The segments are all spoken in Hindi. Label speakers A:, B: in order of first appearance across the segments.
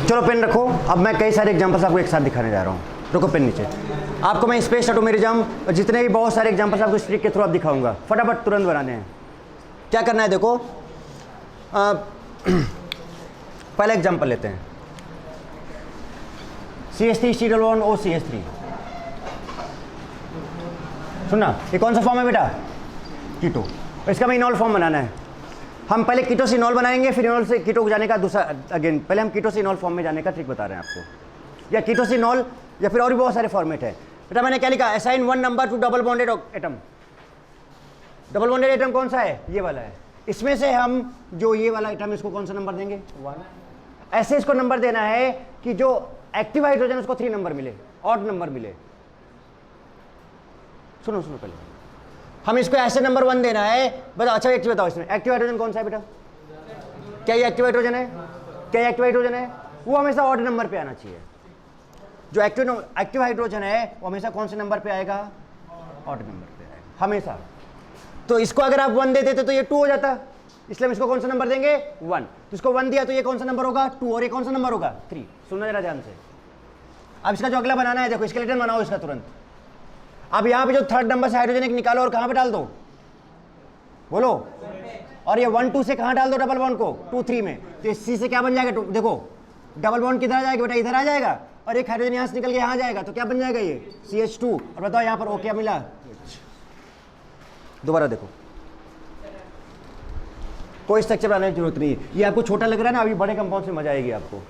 A: चलो पेन रखो। अब मैं कई सारे एग्जांपल्स आपको एक साथ दिखाने जा रहा हूँ। रुको पेन नीचे। आपको मैं स्पेस ऑटोमेरिज्म जितने भी बहुत सारे एग्जांपल्स आपको इस ट्रिक के थ्रू आप दिखाऊंगा, फटाफट तुरंत बनाने हैं। क्या करना है देखो, पहला एग्जांपल लेते हैं, CH3 C1 OCH3। सुनना, ये कौन सा फॉर्म है बेटा? कीटो। इसका मैं इनॉल फॉर्म बनाना है। हम पहले कीटो से इनॉल बनाएंगे, फिर इनॉल से कीटो को जाने का दूसरा अगेन। पहले हम कीटो से इनॉल फॉर्म में जाने का ट्रिक बता रहे हैं आपको, या कीटो से इनॉल, या फिर और भी बहुत सारे फॉर्मेट है। बेटा मैंने क्या लिखा? Assign one number two double bonded atom. Double bonded atom कौन सा है? ये वाला है। इसमें से हम जो ये वाला एटम, इसको कौन सा नंबर देंगे? 1। ऐसे इसको नंबर देना है कि जो एक्टिव हाइड्रोजन उसको 3 नंबर मिले, ऑड नंबर मिले। सुनो सुनो, पहले हम इसको ऐसे नंबर 1 देना है। बताओ, अच्छा एक चीज बताओ, इसमें एक्टिव हाइड्रोजन कौन सा है बेटा? क्या ये एक्टिव हाइड्रोजन है? क्या ये एक्टिव हाइड्रोजन है? वो हमेशा ऑड नंबर पे आना चाहिए। जो एक्टिव हाइड्रोजन है वो हमेशा कौन से नंबर पे आएगा? ऑड नंबर पे आएगा हमेशा। तो इसको अगर आप 1 दे देते तो ये 2 हो जाता, इसलिए हम इसको कौन सा नंबर देंगे? 1। तो इसको 1 दिया तो ये कौन सा नंबर होगा? 2। और ये कौन सा नंबर होगा? 3। सुनना जरा ध्यान से। अब इसका जो अगला बनाना है, देखो स्केलेटन बनाओ इसका तुरंत। अब यहाँ पे जो थर्ड नंबर से हाइड्रोजन एक निकालो और कहाँ पे डाल दो? बोलो। और ये 1 2 से कहाँ डाल दो डबल बॉन्ड को? 2 3 में। तो इस C से क्या बन जाएगा? देखो डबल बॉन्ड किधर आ जाएगा बेटा? इधर आ जाएगा। और एक हाइड्रोजन यहाँ से निकल के यहाँ जाएगा, तो क्या बन जाएगा? ये CH2। और बताओ यहाँ पर O क्या मिला? दोबारा देखो, कोई स्ट्रक्चर बनाने की जरूरत नहीं है। ये आपको छोटा लग रहा है ना, अभी बड़े कंपाउंड से मजा आएगी आपको।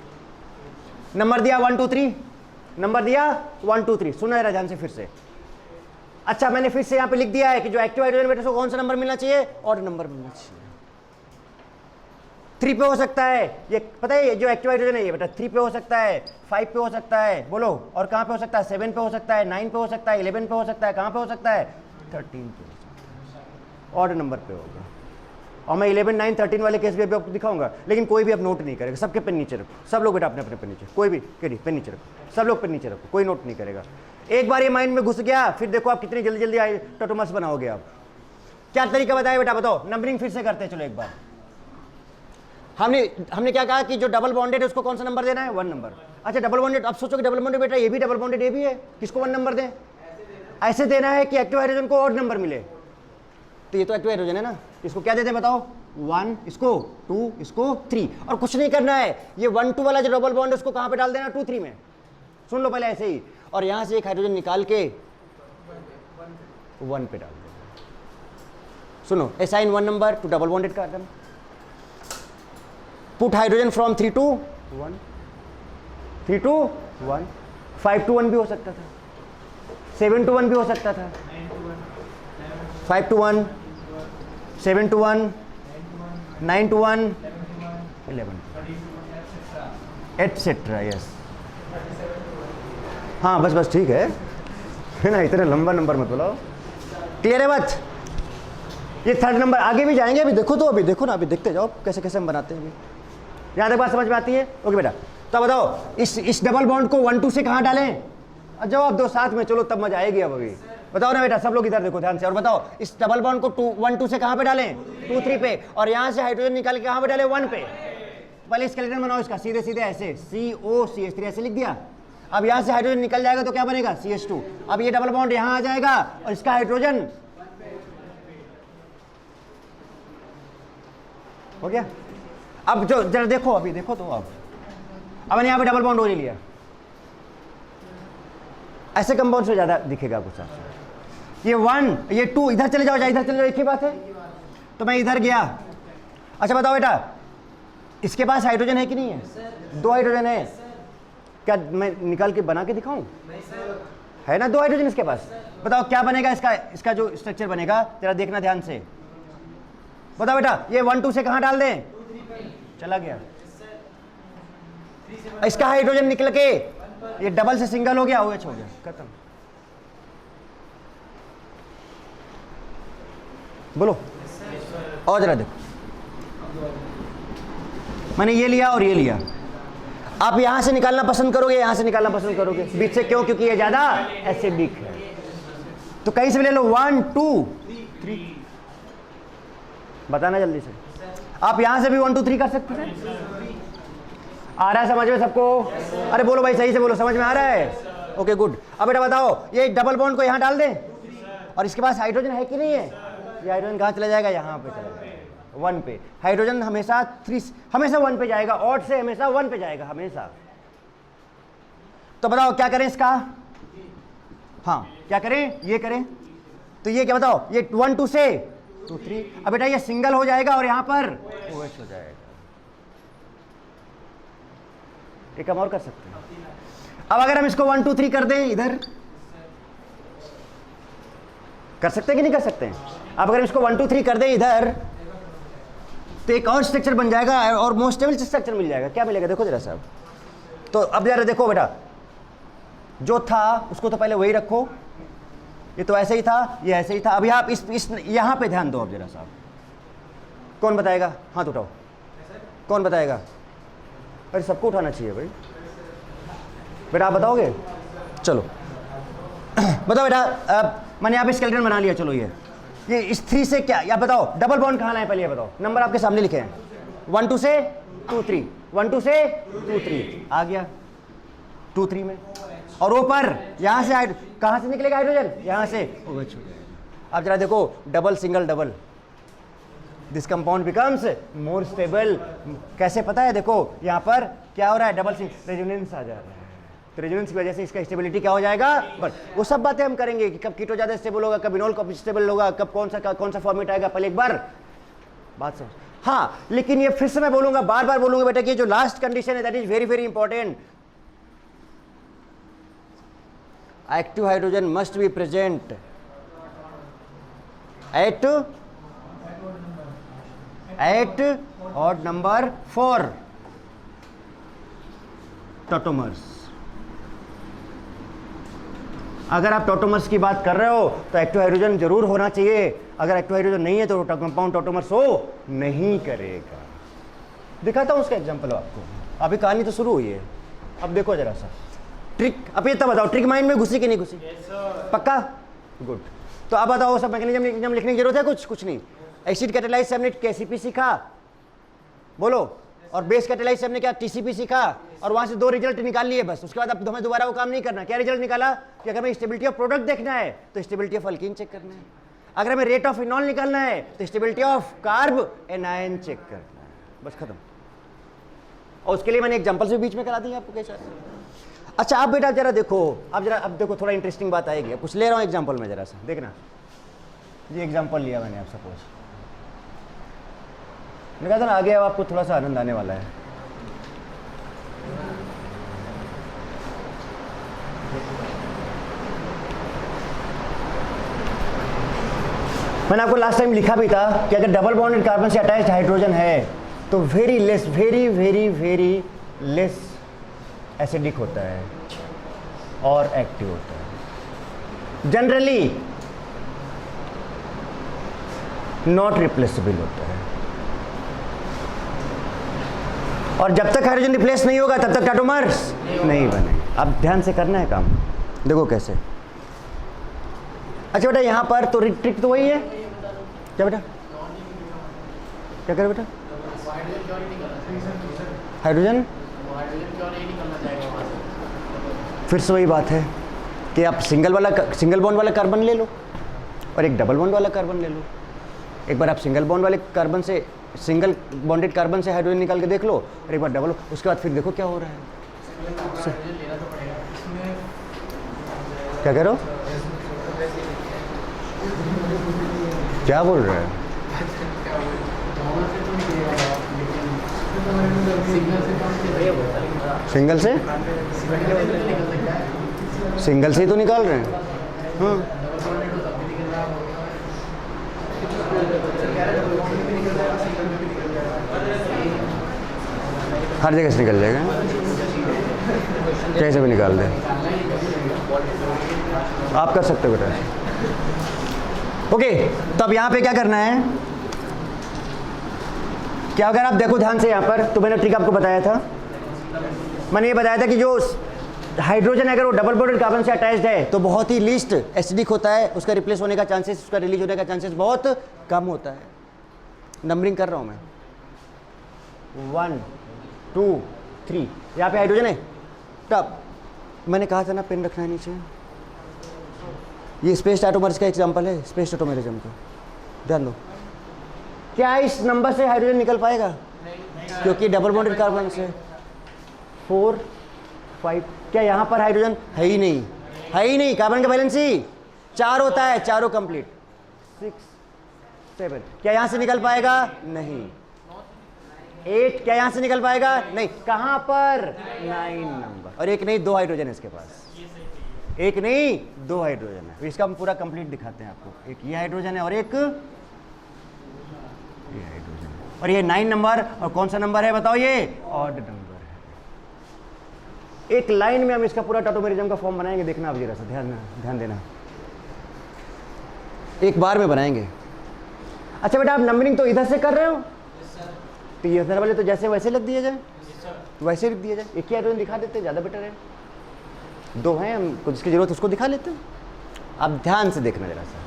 A: नंबर दिया 1 2 3, नंबर दिया 1 2 3। सुना जरा ध्यान से फिर से। अच्छा, मैंने फिर से यहाँ पे लिख दिया है कि जो एक्टिव हाइड्रोजन बेटा उसको कौन सा नंबर मिलना चाहिए? ऑड नंबर मिलना चाहिए। 3 पे हो सकता है, ये पता है, ये जो एक्टिव हाइड्रोजन है ये बेटा 3 पे हो सकता है, 5 पे हो सकता है, बोलो। और कहाँ पे हो सकता है? 7 पे हो सकता है, 9 पे हो सकता है, 11 पे हो सकता है, कहाँ पे हो सकता है? 13 पे हो सकता है, ऑड नंबर पे होगा। और मैं 11 9 13 वाले केस भी अभी आपको दिखाऊंगा, लेकिन कोई भी अब नोट नहीं करेगा। सबके पेन नीचे रखो, सब लोग बेटा अपने अपने पेन नीचे, कोई भी पेन नीचे रखो, सब लोग पेन नीचे रखो, कोई नोट नहीं करेगा। एक बार ये माइंड में घुस गया, फिर देखो आप कितनी जल्दी जल्दी टोटोमस बनाओगे आप। क्या तरीका बताया बेटा? बताओ। नंबरिंग फिर से करते हैं, चलो एक बार। हमने क्या कहा कि जो डबल बॉन्डेड है उसको कौन सा नंबर देना है? 1 नंबर। अच्छा, डबल बॉन्डेड, अब सोचो कि डबल बॉन्डेड बेटा ये भी डबल बॉन्डेड, ये भी है, किसको 1 नंबर दें? ऐसे देना है कि एक्टिव हाइड्रोजन को ऑड नंबर मिले। तो ये तो एक्टिव हाइड्रोजन है ना, इसको क्या देते हैं बताओ? 1, इसको 2, इसको 3। और कुछ नहीं करना है, ये 1 2 वाला जो डबल बॉन्ड है उसको कहाँ पे डाल देना? 2 3 में। सुन लो पहले ऐसे ही। और यहां से एक हाइड्रोजन निकाल के 1 पे डाल देना। सुनो, assign 1 number two double bonded carbon, put hydrogen from 3 to 1, 3 to 1, 5 to 1 भी हो सकता था, 7 to 1 भी हो सकता था, 5 to 1, 7 to 1, 9 to 1, 11 etcetera. Yes, हाँ बस ठीक है ना, इतने लंबा नंबर मत बोलो। क्लियर है बात? ये थर्ड नंबर, आगे भी जाएंगे, अभी देखो तो, अभी देखो ना, अभी देखते जाओ कैसे कैसे हम बनाते हैं। अभी यहाँ तक बात समझ में आती है? ओके बेटा, तो बताओ इस डबल बॉन्ड को 1 2 से कहाँ डालें? जवाब दो साथ में, चलो तब मजा आएगी। अब अभी बताओ ना बेटा, सब लोग इधर देखो ध्यान से और बताओ, इस डबल बॉन्ड को 1 2 से कहाँ पे डालें? 2 3 पे। और यहाँ से हाइड्रोजन निकाल के कहाँ पे डालें? 1 पे। पहले स्केलेटन बनाओ इसका, सीधे सीधे ऐसे COCH3 ऐसे लिख दिया। अब यहाँ से हाइड्रोजन निकल जाएगा तो क्या बनेगा? CH2। अब ये डबल बॉन्ड यहाँ आ जाएगा और इसका हाइड्रोजन हो गया। अब जो जरा देखो, अभी देखो तो अब मैंने यहाँ पे डबल बॉन्ड हो ही लिया। ऐसे कंपाउंड से ज्यादा दिखेगा कुछ आपको। ये 1 ये 2 इधर चले जाओ, इधर चले जाओ, एक ही बात है। तो मैं इधर गया। अच्छा बताओ बेटा, इसके पास हाइड्रोजन है कि नहीं है? 2 हाइड्रोजन है। क्या मैं निकाल के बना के दिखाऊं? है ना 2 हाइड्रोजन इसके पास। बताओ क्या बनेगा इसका जो स्ट्रक्चर बनेगा, जरा देखना ध्यान से। बताओ बेटा, ये 1 2 से कहां डाल दें? चला गया। इसका हाइड्रोजन निकल के ये डबल से सिंगल हो गया, OH हो गया, खत्म। बोलो और जरा देखो, मैंने ये लिया और ये लिया। आप यहां से निकालना पसंद करोगे, यहां से निकालना पसंद करोगे? बीच से क्यों? क्योंकि ये ज्यादा एसिडिक है। तो कहीं से भी ले लो, 1 2 3। बताना जल्दी से। आप यहां से भी 1 2 3 कर सकते हैं। आ रहा है समझ में सबको? अरे बोलो भाई, सही से बोलो, समझ में आ रहा है? Okay good. अब बेटा बताओ, ये डबल बॉन्ड को यहां डाल दें और इसके पास हाइड्रोजन है कि नहीं है? ये हाइड्रोजन कहां चला जाएगा? यहां पे चला जाएगा, 1 पे। हाइड्रोजन हमेशा 1 पे जाएगा, ऑड से हमेशा 1 पे जाएगा, हमेशा। तो बताओ क्या करें इसका? हाँ क्या करें? ये करें। तो ये क्या बताओ, ये 1 2 से 2 3। अब बेटा ये सिंगल हो जाएगा और यहां पर OH हो जाएगा। एक काम और कर सकते हैं। अब अगर हम इसको 1 2 3 कर दें इधर, कर सकते हैं कि नहीं कर सकते हैं? अब अगर इसको 1 2 3 कर दें इधर, तो एक और स्ट्रक्चर बन जाएगा और मोस्ट स्टेबल स्ट्रक्चर मिल जाएगा। क्या मिलेगा देखो जरा साहब। तो अब जरा देखो बेटा, जो था उसको तो पहले वही रखो, ये तो ऐसे ही था, ये ऐसे ही था। अभी आप इस यहां पे ध्यान दो। अब जरा साहब, कौन बताएगा? हाथ उठाओ, कौन बताएगा? अरे सबको उठाना चाहिए भाई। बेटा आप बताओगे? चलो बताओ बेटा। मैंने यहाँ पे स्केलेटन बना लिया। चलो ये इस 3 से क्या, या बताओ डबल बॉन्ड कहाँ लाए? पहले ये बताओ। नंबर आपके सामने लिखे हैं, 1 2 से 2 3, 1 2 से 2 3 आ गया 2 3 में। और ऊपर यहाँ से कहाँ से निकलेगा हाइड्रोजन? यहाँ से OH। अब जरा देखो, double single double, this compound becomes more stable. कैसे पता है? देखो यहाँ पर क्या हो रहा है, डबल रेजोनेंस आ जा रहा है। तो रेजोनेंस की वजह से इसका स्टेबिलिटी क्या हो जाएगा? बट वो सब बातें हम करेंगे कि कब कीटो ज्यादा स्टेबल होगा, कब इनोल कब स्टेबल होगा, कब कौन सा फॉर्मेट आएगा। पहले एक बार बात समझ। हाँ लेकिन ये फिर से मैं बोलूंगा, बार बार बोलूंगा बेटा कि जो लास्ट कंडीशन है that is very very important. Active hydrogen must be present at odd number 4 tautomers. अगर आप टॉटोमर्स की बात कर रहे हो तो एक्टिव हाइड्रोजन जरूर होना चाहिए। अगर एक्टिव हाइड्रोजन नहीं है तो कंपाउंड टॉटोमर्स हो नहीं करेगा। दिखाता हूं उसका एग्जांपल आपको। अभी कहानी तो शुरू हुई है। अब देखो जरा सा ट्रिक। अब ये तो बताओ, ट्रिक माइंड में घुसी कि नहीं घुसी? पक्का? गुड। तो अब बताओ, सब मैकेनिज्म लिखने की जरूरत है? कुछ नहीं। एसिड कैटालाइज से हमने KCP सीखा, बोलो। और बेस कैटालाइज से हमने क्या? TCP सीखा। और वहां से 2 रिजल्ट निकाल लिए बस। उसके बाद अब हमें दोबारा वो काम नहीं करना। क्या रिजल्ट निकाला? कि अगर हमें स्टेबिलिटी ऑफ प्रोडक्ट देखना है तो स्टेबिलिटी ऑफ अल्कीन चेक करना है। अगर हमें रेट ऑफ इनॉल निकालना है तो stability of carbanion check करना है। बस खत्म। और उसके लिए मैंने एग्जांपल से बीच में करा दी आपको कैसा। अच्छा आप बेटा जरा देखो, अब देखो थोड़ा इंटरेस्टिंग बात आएगी। कुछ ले रहा हूँ एग्जाम्पल में, जरा सा देखना। ये एग्जाम्पल लिया मैंने, आप सपोज मैंने कहा था ना, आगे अब आपको थोड़ा सा आनंद आने वाला है। मैंने आपको लास्ट टाइम लिखा भी था कि अगर डबल बॉन्डेड कार्बन से अटैच्ड हाइड्रोजन है तो वेरी वेरी लेस एसिडिक होता है और एक्टिव होता है। जनरली नॉट रिप्लेसेबल होता है। और जब तक हाइड्रोजन रिप्लेस नहीं होगा तब तक टाटोमर्स नहीं बने। अब ध्यान से करना है काम, देखो कैसे। अच्छा बेटा यहाँ पर तो ट्रिक तो वही है, क्या बेटा क्या करे बेटा, हाइड्रोजन फिर से वही बात है कि आप सिंगल बॉन्ड वाला कार्बन ले लो और एक डबल बॉन्ड वाला कार्बन ले लो। एक बार आप सिंगल बॉन्ड वाले कार्बन से, सिंगल बॉन्डेड कार्बन से हाइड्रोजन निकाल के देख लो और एक बार डबल, उसके बाद फिर देखो क्या हो रहा है। क्या कह रहे हो, क्या बोल रहे हैं? सिंगल से ही तो निकाल रहे हैं। हाँ हर जगह से निकल जाएगा, कैसे भी निकाल दे, आप कर सकते हो बेटा। ओके तो अब यहाँ पे क्या करना है, क्या अगर आप देखो ध्यान से यहाँ पर, तो मैंने ट्रिक आपको बताया था, मैंने ये बताया था कि जो हाइड्रोजन अगर वो डबल बॉन्डेड कार्बन से अटैच्ड है तो बहुत ही लीस्ट एसिडिक होता है, उसका रिप्लेस होने का चांसेस, उसका रिलीज होने का चांसेस बहुत कम होता है। नंबरिंग कर रहा हूँ मैं, 1 2 3, यहाँ पे हाइड्रोजन है। तब मैंने कहा था ना पेन रखना है नीचे, ये स्पेस टाटोमर्स का एग्जाम्पल है, स्पेस टाटोमेरिज्म का, ध्यान दो। क्या इस नंबर से हाइड्रोजन निकल पाएगा? क्योंकि डबल बॉन्डेड कार्बन से 4 5, क्या यहाँ पर हाइड्रोजन है ही नहीं, है ही नहीं। कार्बन का वैलेंसी 4 होता है, चारों कंप्लीट, 6 7, क्या यहाँ से निकल पाएगा? नहीं। 8 क्या यहाँ से निकल पाएगा? नहीं। कहाँ पर? 9 नंबर। और एक नहीं 2 हाइड्रोजन है इसके पास, एक नहीं 2 हाइड्रोजन है। इसका हम पूरा कंप्लीट दिखाते हैं आपको। एक ये हाइड्रोजन है और एक ये हाइड्रोजन है, और ये 9 नंबर। और कौन सा नंबर है बताओ? ये ऑड नंबर है। एक लाइन में हम इसका पूरा टाटोमेरिज्म का फॉर्म बनाएंगे, देखना आप जरा सा ध्यान देना, एक बार में बनाएंगे। अच्छा बेटा आप नंबरिंग तो इधर से कर रहे हो, तो ये इधर वाले तो जैसे वैसे लिख दिया जाए, वैसे लिख दिया जाए। एक ही हाइड्रोजन दिखा देते ज़्यादा बेटर है, 2 हैं, हमको जिसकी जरूरत उसको दिखा लेते हैं। आप ध्यान से देखना जरा सा,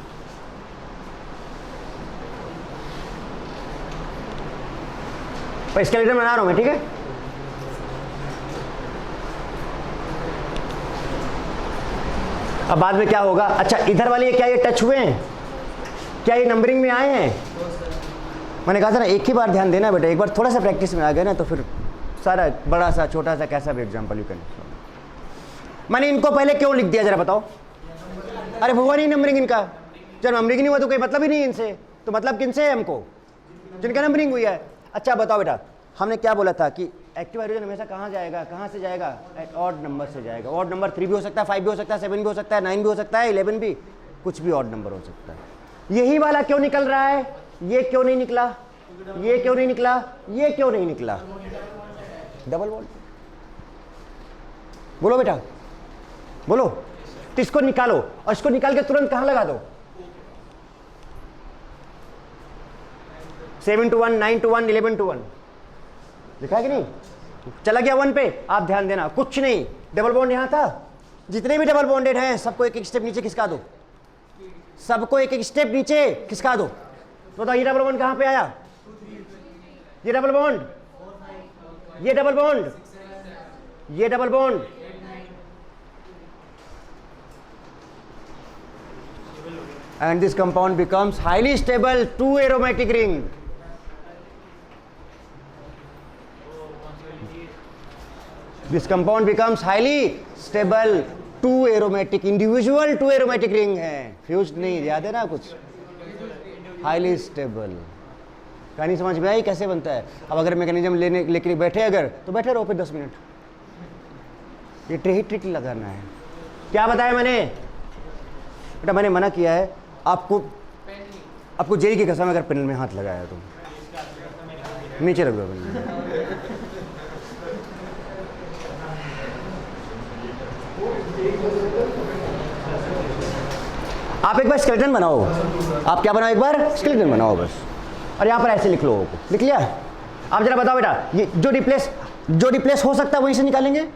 A: पर स्केलेटन बना रहा हूं मैं, ठीक है। अब बाद में क्या होगा? अच्छा इधर वाली क्या ये टच हुए हैं? क्या ये नंबरिंग में आए हैं? मैंने कहा था ना एक ही बार ध्यान देना बेटा, एक बार थोड़ा सा प्रैक्टिस में आ गया ना तो फिर सारा बड़ा सा छोटा सा कैसा भी एग्जाम्पल यू कैन। मैंने इनको पहले क्यों लिख दिया जरा बताओ? अरे हुआ नहीं नंबरिंग इनका, जब नंबरिंग नहीं हुआ तो कोई मतलब ही नहीं इनसे, तो मतलब किनसे है हमको? जिनका नंबरिंग हुई है। अच्छा बताओ बेटा, हमने क्या बोला था कि एक्टिव हाइड्रोजन हमेशा कहाँ जाएगा, कहाँ से जाएगा? ऑड नंबर से जाएगा। ऑड नंबर 3 भी हो सकता है, 5 भी हो सकता है, 7 भी हो सकता है, 9 भी हो सकता है, 11 भी, कुछ भी ऑड नंबर हो सकता है। यही वाला क्यों निकल रहा है? ये क्यों नहीं निकला? ये क्यों नहीं निकला? ये क्यों नहीं निकला? Double bond. बोलो बेटा बोलो। तो इसको निकालो और इसको निकाल के तुरंत कहां लगा दो? 7 to 1, 9 to 1, 11 to 1 लिखा है कि नहीं? चला गया 1 पे। आप ध्यान देना, कुछ नहीं, डबल बॉन्ड यहां था, जितने भी डबल बॉन्डेड हैं सबको एक एक स्टेप नीचे खिसका दो, सबको एक एक स्टेप नीचे खिसका दो। तो बताओ ये डबल बॉन्ड कहां पे आया? ये डबल बॉन्ड, ये डबल बॉन्ड, ये double bond, and this compound becomes highly stable 2 aromatic ring. This compound becomes highly stable 2 aromatic, individual 2 aromatic ring है, फ्यूज्ड नहीं, याद है ना कुछ? highly stable। कहानी समझ में आई कैसे बनता है? अब अगर मैकेनिज्म लेके बैठे अगर, तो बैठे रहो फिर 10 मिनट, ये ट्रिक लगाना है। क्या बताया मैंने बेटा? मैंने मना किया है आपको जेई की कसम, अगर पेन में हाथ लगाया तो नीचे रख दो। आप एक बार स्केलेटन बनाओ, आप क्या बनाओ? एक बार स्केलेटन बनाओ बस, और यहां पर ऐसे लिख लो, लिख लिया? आप जरा बताओ बेटा, ये जो रिप्लेस हो सकता है वहीं से निकालेंगे।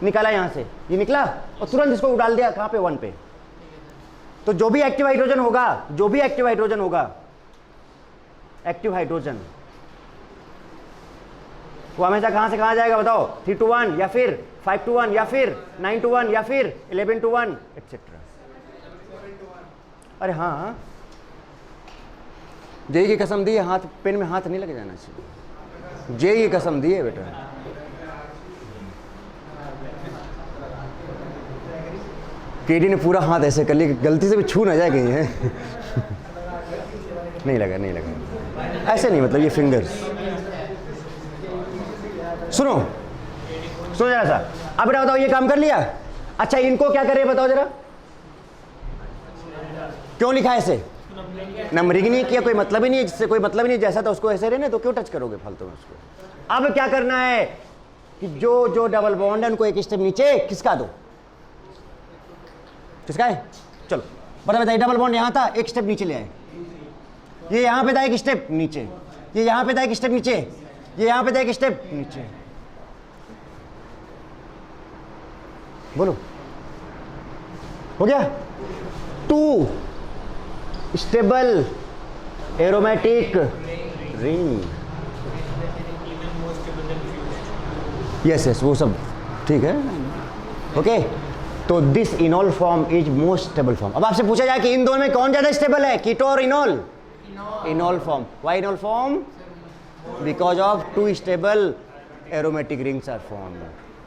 A: निकाला यहां से, ये निकला और तुरंत इसको डाल दिया कहां पे, 1 पे। तो जो भी एक्टिव हाइड्रोजन होगा, एक्टिव हाइड्रोजन वो हमेशा कहां से कहां जाएगा बताओ, 3 to 1 या फिर 5 to 1 या फिर 9 to 1 या फिर 11 to 1 एक्सेट्रा। अरे हाँ, जेई की कसम दी है, हाथ पेन में हाथ नहीं लग जाना चाहिए। जेई की कसम दी है बेटा। केडी ने पूरा हाथ ऐसे कर लिया, गलती से भी छू ना जाए कहीं है। नहीं लगा ऐसे नहीं, मतलब ये फिंगर्स। सुनो जरा सा, अब बेटा बताओ ये काम कर लिया। अच्छा इनको क्या करे बताओ जरा, क्यों लिखा है ऐसे? नंबरिंग नहीं किया, कोई मतलब ही नहीं है, जिससे कोई मतलब ही नहीं, जैसा था उसको ऐसे रहने तो क्यों टच करोगे फालतू में उसको। अब क्या करना है कि जो डबल बॉन्ड है उनको एक स्टेप नीचे खिसका दो। किसका है? चलो बताइए, डबल बॉन्ड यहां था, एक स्टेप नीचे ले आए। ये यहां पे था एक स्टेप नीचे, ये यहां पे था एक स्टेप नीचे, ये यहां पे था एक स्टेप नीचे। बोलो हो गया? 2 स्टेबल एरोमेटिक रिंग। यस वो सब ठीक है, ओके। तो this इनॉल form is most stable form. अब आपसे पूछा जाए कि इन दोनों में कौन ज्यादा स्टेबल है, कीटो और enol? Enol form. Why enol form? Because of 2 stable aromatic rings are formed.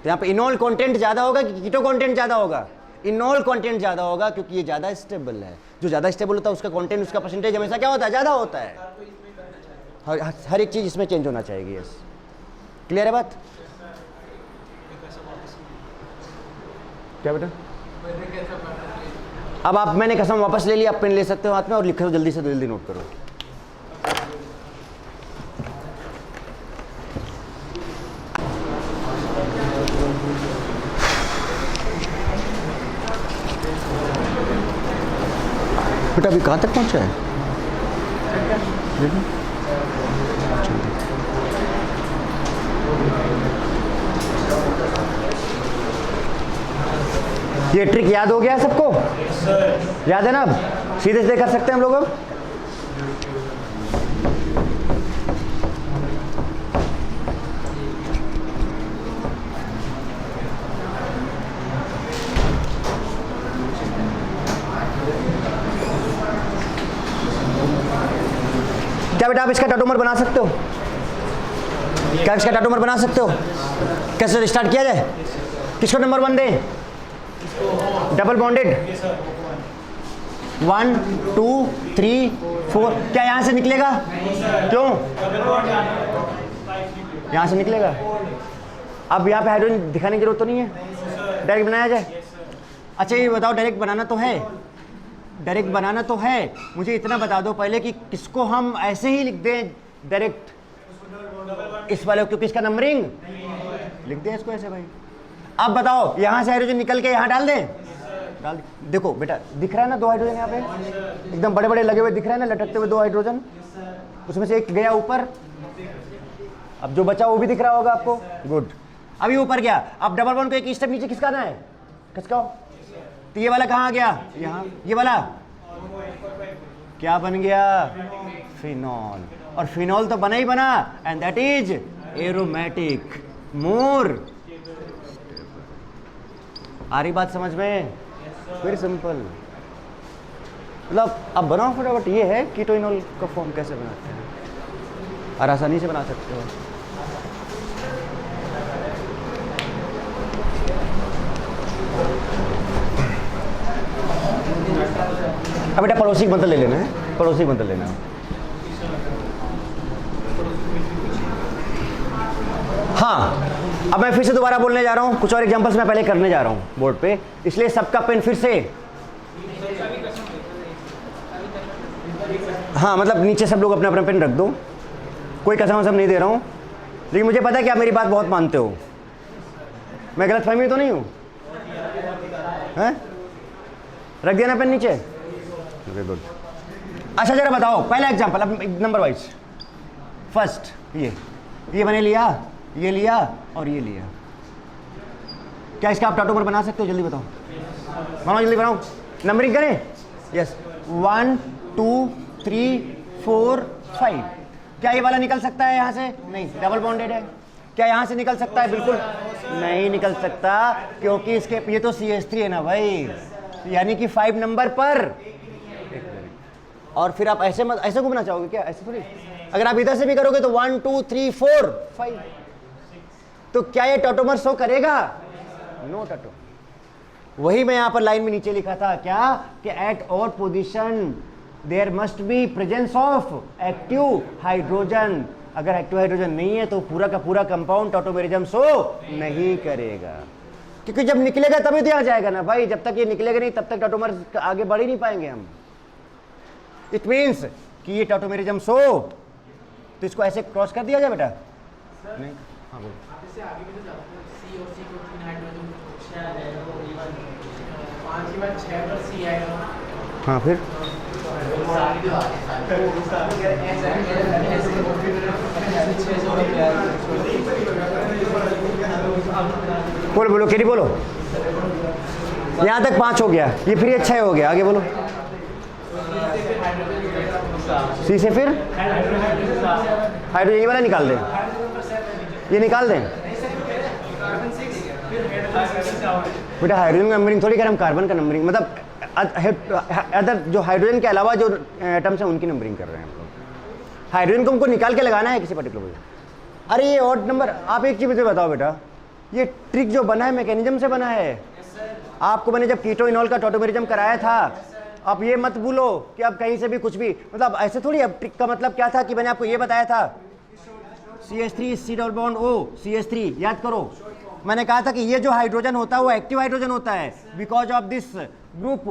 A: तो यहाँ पे इनॉल कंटेंट ज्यादा होगा कि कीटो कंटेंट ज्यादा होगा? इनॉल कंटेंट ज्यादा होगा, क्योंकि ये ज्यादा स्टेबल है। जो ज्यादा स्टेबल होता है उसका कंटेंट, उसका परसेंटेज हमेशा क्या होता है? ज्यादा होता है। हर एक चीज इसमें चेंज होना चाहिए। यस, क्लियर है बात? क्या बेटा? अब आप, मैंने कसम वापस ले लिया, आप पेन ले सकते हो हाथ में और लिखो जल्दी से, जल्दी नोट करो। बेटा अभी कहाँ तक पहुँचा है? ये ट्रिक याद हो गया सबको? याद है ना? अब सीधे सीधे कर सकते हैं हम लोग। अब क्या बेटा आप इसका टाटोमर बना सकते हो? क्या इसका टाटोमर बना सकते हो? कैसे स्टार्ट किया जाए? किसको नंबर 1 दे? Double bonded 1 2 3 4। क्या यहां से निकलेगा? क्यों यहां से निकलेगा? अब यहाँ पे हाइड्रोजन दिखाने की जरूरत तो नहीं है, डायरेक्ट बनाया जाए। अच्छा ये बताओ, डायरेक्ट बनाना तो है, डायरेक्ट बनाना तो है। मुझे इतना बता दो पहले कि किसको हम ऐसे ही लिख दें डायरेक्ट, इस वाले, क्योंकि इसका नंबरिंग लिख दें इसको ऐसे भाई। अब बताओ यहां से हाइड्रोजन निकल के यहां डाल दें? डाल दे। देखो बेटा दिख रहा है ना 2 हाइड्रोजन यहाँ पे एकदम बड़े बड़े लगे हुए दिख रहे हैं ना, लटकते हुए 2 हाइड्रोजन। उसमें से एक गया ऊपर, अब जो बचा वो भी दिख रहा होगा आपको। गुड, अभी ऊपर गया। अब डबल बॉन्ड को एक स्टेप नीचे खिसकाना है, खिसकाओ। तो ये वाला कहाँ गया? यहाँ। ये वाला क्या बन गया? फिनॉल। और फिनॉल तो बना ही बना, एंड दैट इज एरोमेटिक मोर। आ रही बात समझ में? Very simple. मतलब अब बनाओ फटाफट। ये है कीटोइनॉल का फॉर्म कैसे बनाते हैं, और आसानी से बना सकते हो। अब बेटा पड़ोसी का बंदल ले लेना है, पड़ोसी का बंदल लेना है। हाँ, अब मैं फिर से दोबारा बोलने जा रहा हूँ, कुछ और एग्जांपल्स मैं पहले करने जा रहा हूँ बोर्ड पे, इसलिए सबका पेन फिर से, हाँ मतलब नीचे सब लोग अपना अपना पेन रख दो, कोई कसम वसम नहीं दे रहा हूँ, लेकिन मुझे पता है कि आप मेरी बात बहुत मानते हो। मैं गलत फहमी तो नहीं हूँ? हैं? रख दिया ना पेन नीचे? Very good. अच्छा जरा बताओ पहला एग्जांपल, अब नंबर वाइज। फर्स्ट ये मैंने लिया, ये लिया और ये लिया। क्या इसका आप टॉटोमर बना सकते हो? जल्दी बताओ, बनाओ जल्दी बनाओ। नंबरिंग करें? यस, 1 2 3 4 5। क्या ये वाला निकल सकता है यहाँ से? नहीं, डबल बॉन्डेड है। क्या यहाँ से निकल सकता है? बिल्कुल नहीं निकल सकता, क्योंकि इसके ये तो CH3 है ना भाई, यानी कि 5 नंबर पर। और फिर आप ऐसे मत, ऐसे घूमना चाहोगे क्या? ऐसे थोड़ी। अगर आप इधर से भी करोगे तो 1 2 3 4 5, तो क्या ये टॉटोमर शो करेगा? नो टॉटो। वही मैं यहां पर लाइन में नीचे लिखा था, क्या कि एट और position there must be presence of active hydrogen. अगर एक्टिव हाइड्रोजन नहीं है तो पूरा का पूरा कंपाउंड टॉटोमेरिज्म शो नहीं करेगा, क्योंकि जब निकलेगा तभी तो यहां जाएगा ना भाई। जब तक ये निकलेगा नहीं तब तक टॉटोमर आगे बढ़ ही नहीं पाएंगे हम। इट मीन्स कि ये टॉटोमेरिज्म शो, तो इसको ऐसे क्रॉस कर दिया जाए बेटा? नहीं, हाँ बोलो। हाँ फिर बोलो बोलो, केडी बोलो। यहाँ तक 5 हो गया, ये फिर ये 6 हो गया, आगे बोलो। सी से फिर हाइड्रोजन, ये वाला निकाल दें, ये निकाल दें बेटा। हाइड्रोजन का नंबरिंग थोड़ी कर, हम कार्बन का नंबरिंग, मतलब अदर जो हाइड्रोजन के अलावा जो एटम्स हैं उनकी नंबरिंग कर रहे हैं हम लोग। हाइड्रोजन को हमको निकाल के लगाना है किसी पर्टिकुलर। अरे ये ऑड नंबर, आप एक चीज़ मुझे बताओ बेटा, ये ट्रिक जो बना है मैकेनिज्म से बना है। आपको मैंने जब कीटो इनॉल का टॉटोमेरिज्म कराया था, आप ये मत भूलो कि अब कहीं से भी कुछ भी, मतलब ऐसे थोड़ी। अब ट्रिक का मतलब क्या था कि मैंने आपको ये बताया था, CH3 C double bond O CH3, याद करो। मैंने कहा था कि ये जो हाइड्रोजन होता है वो एक्टिव हाइड्रोजन होता है, because of this group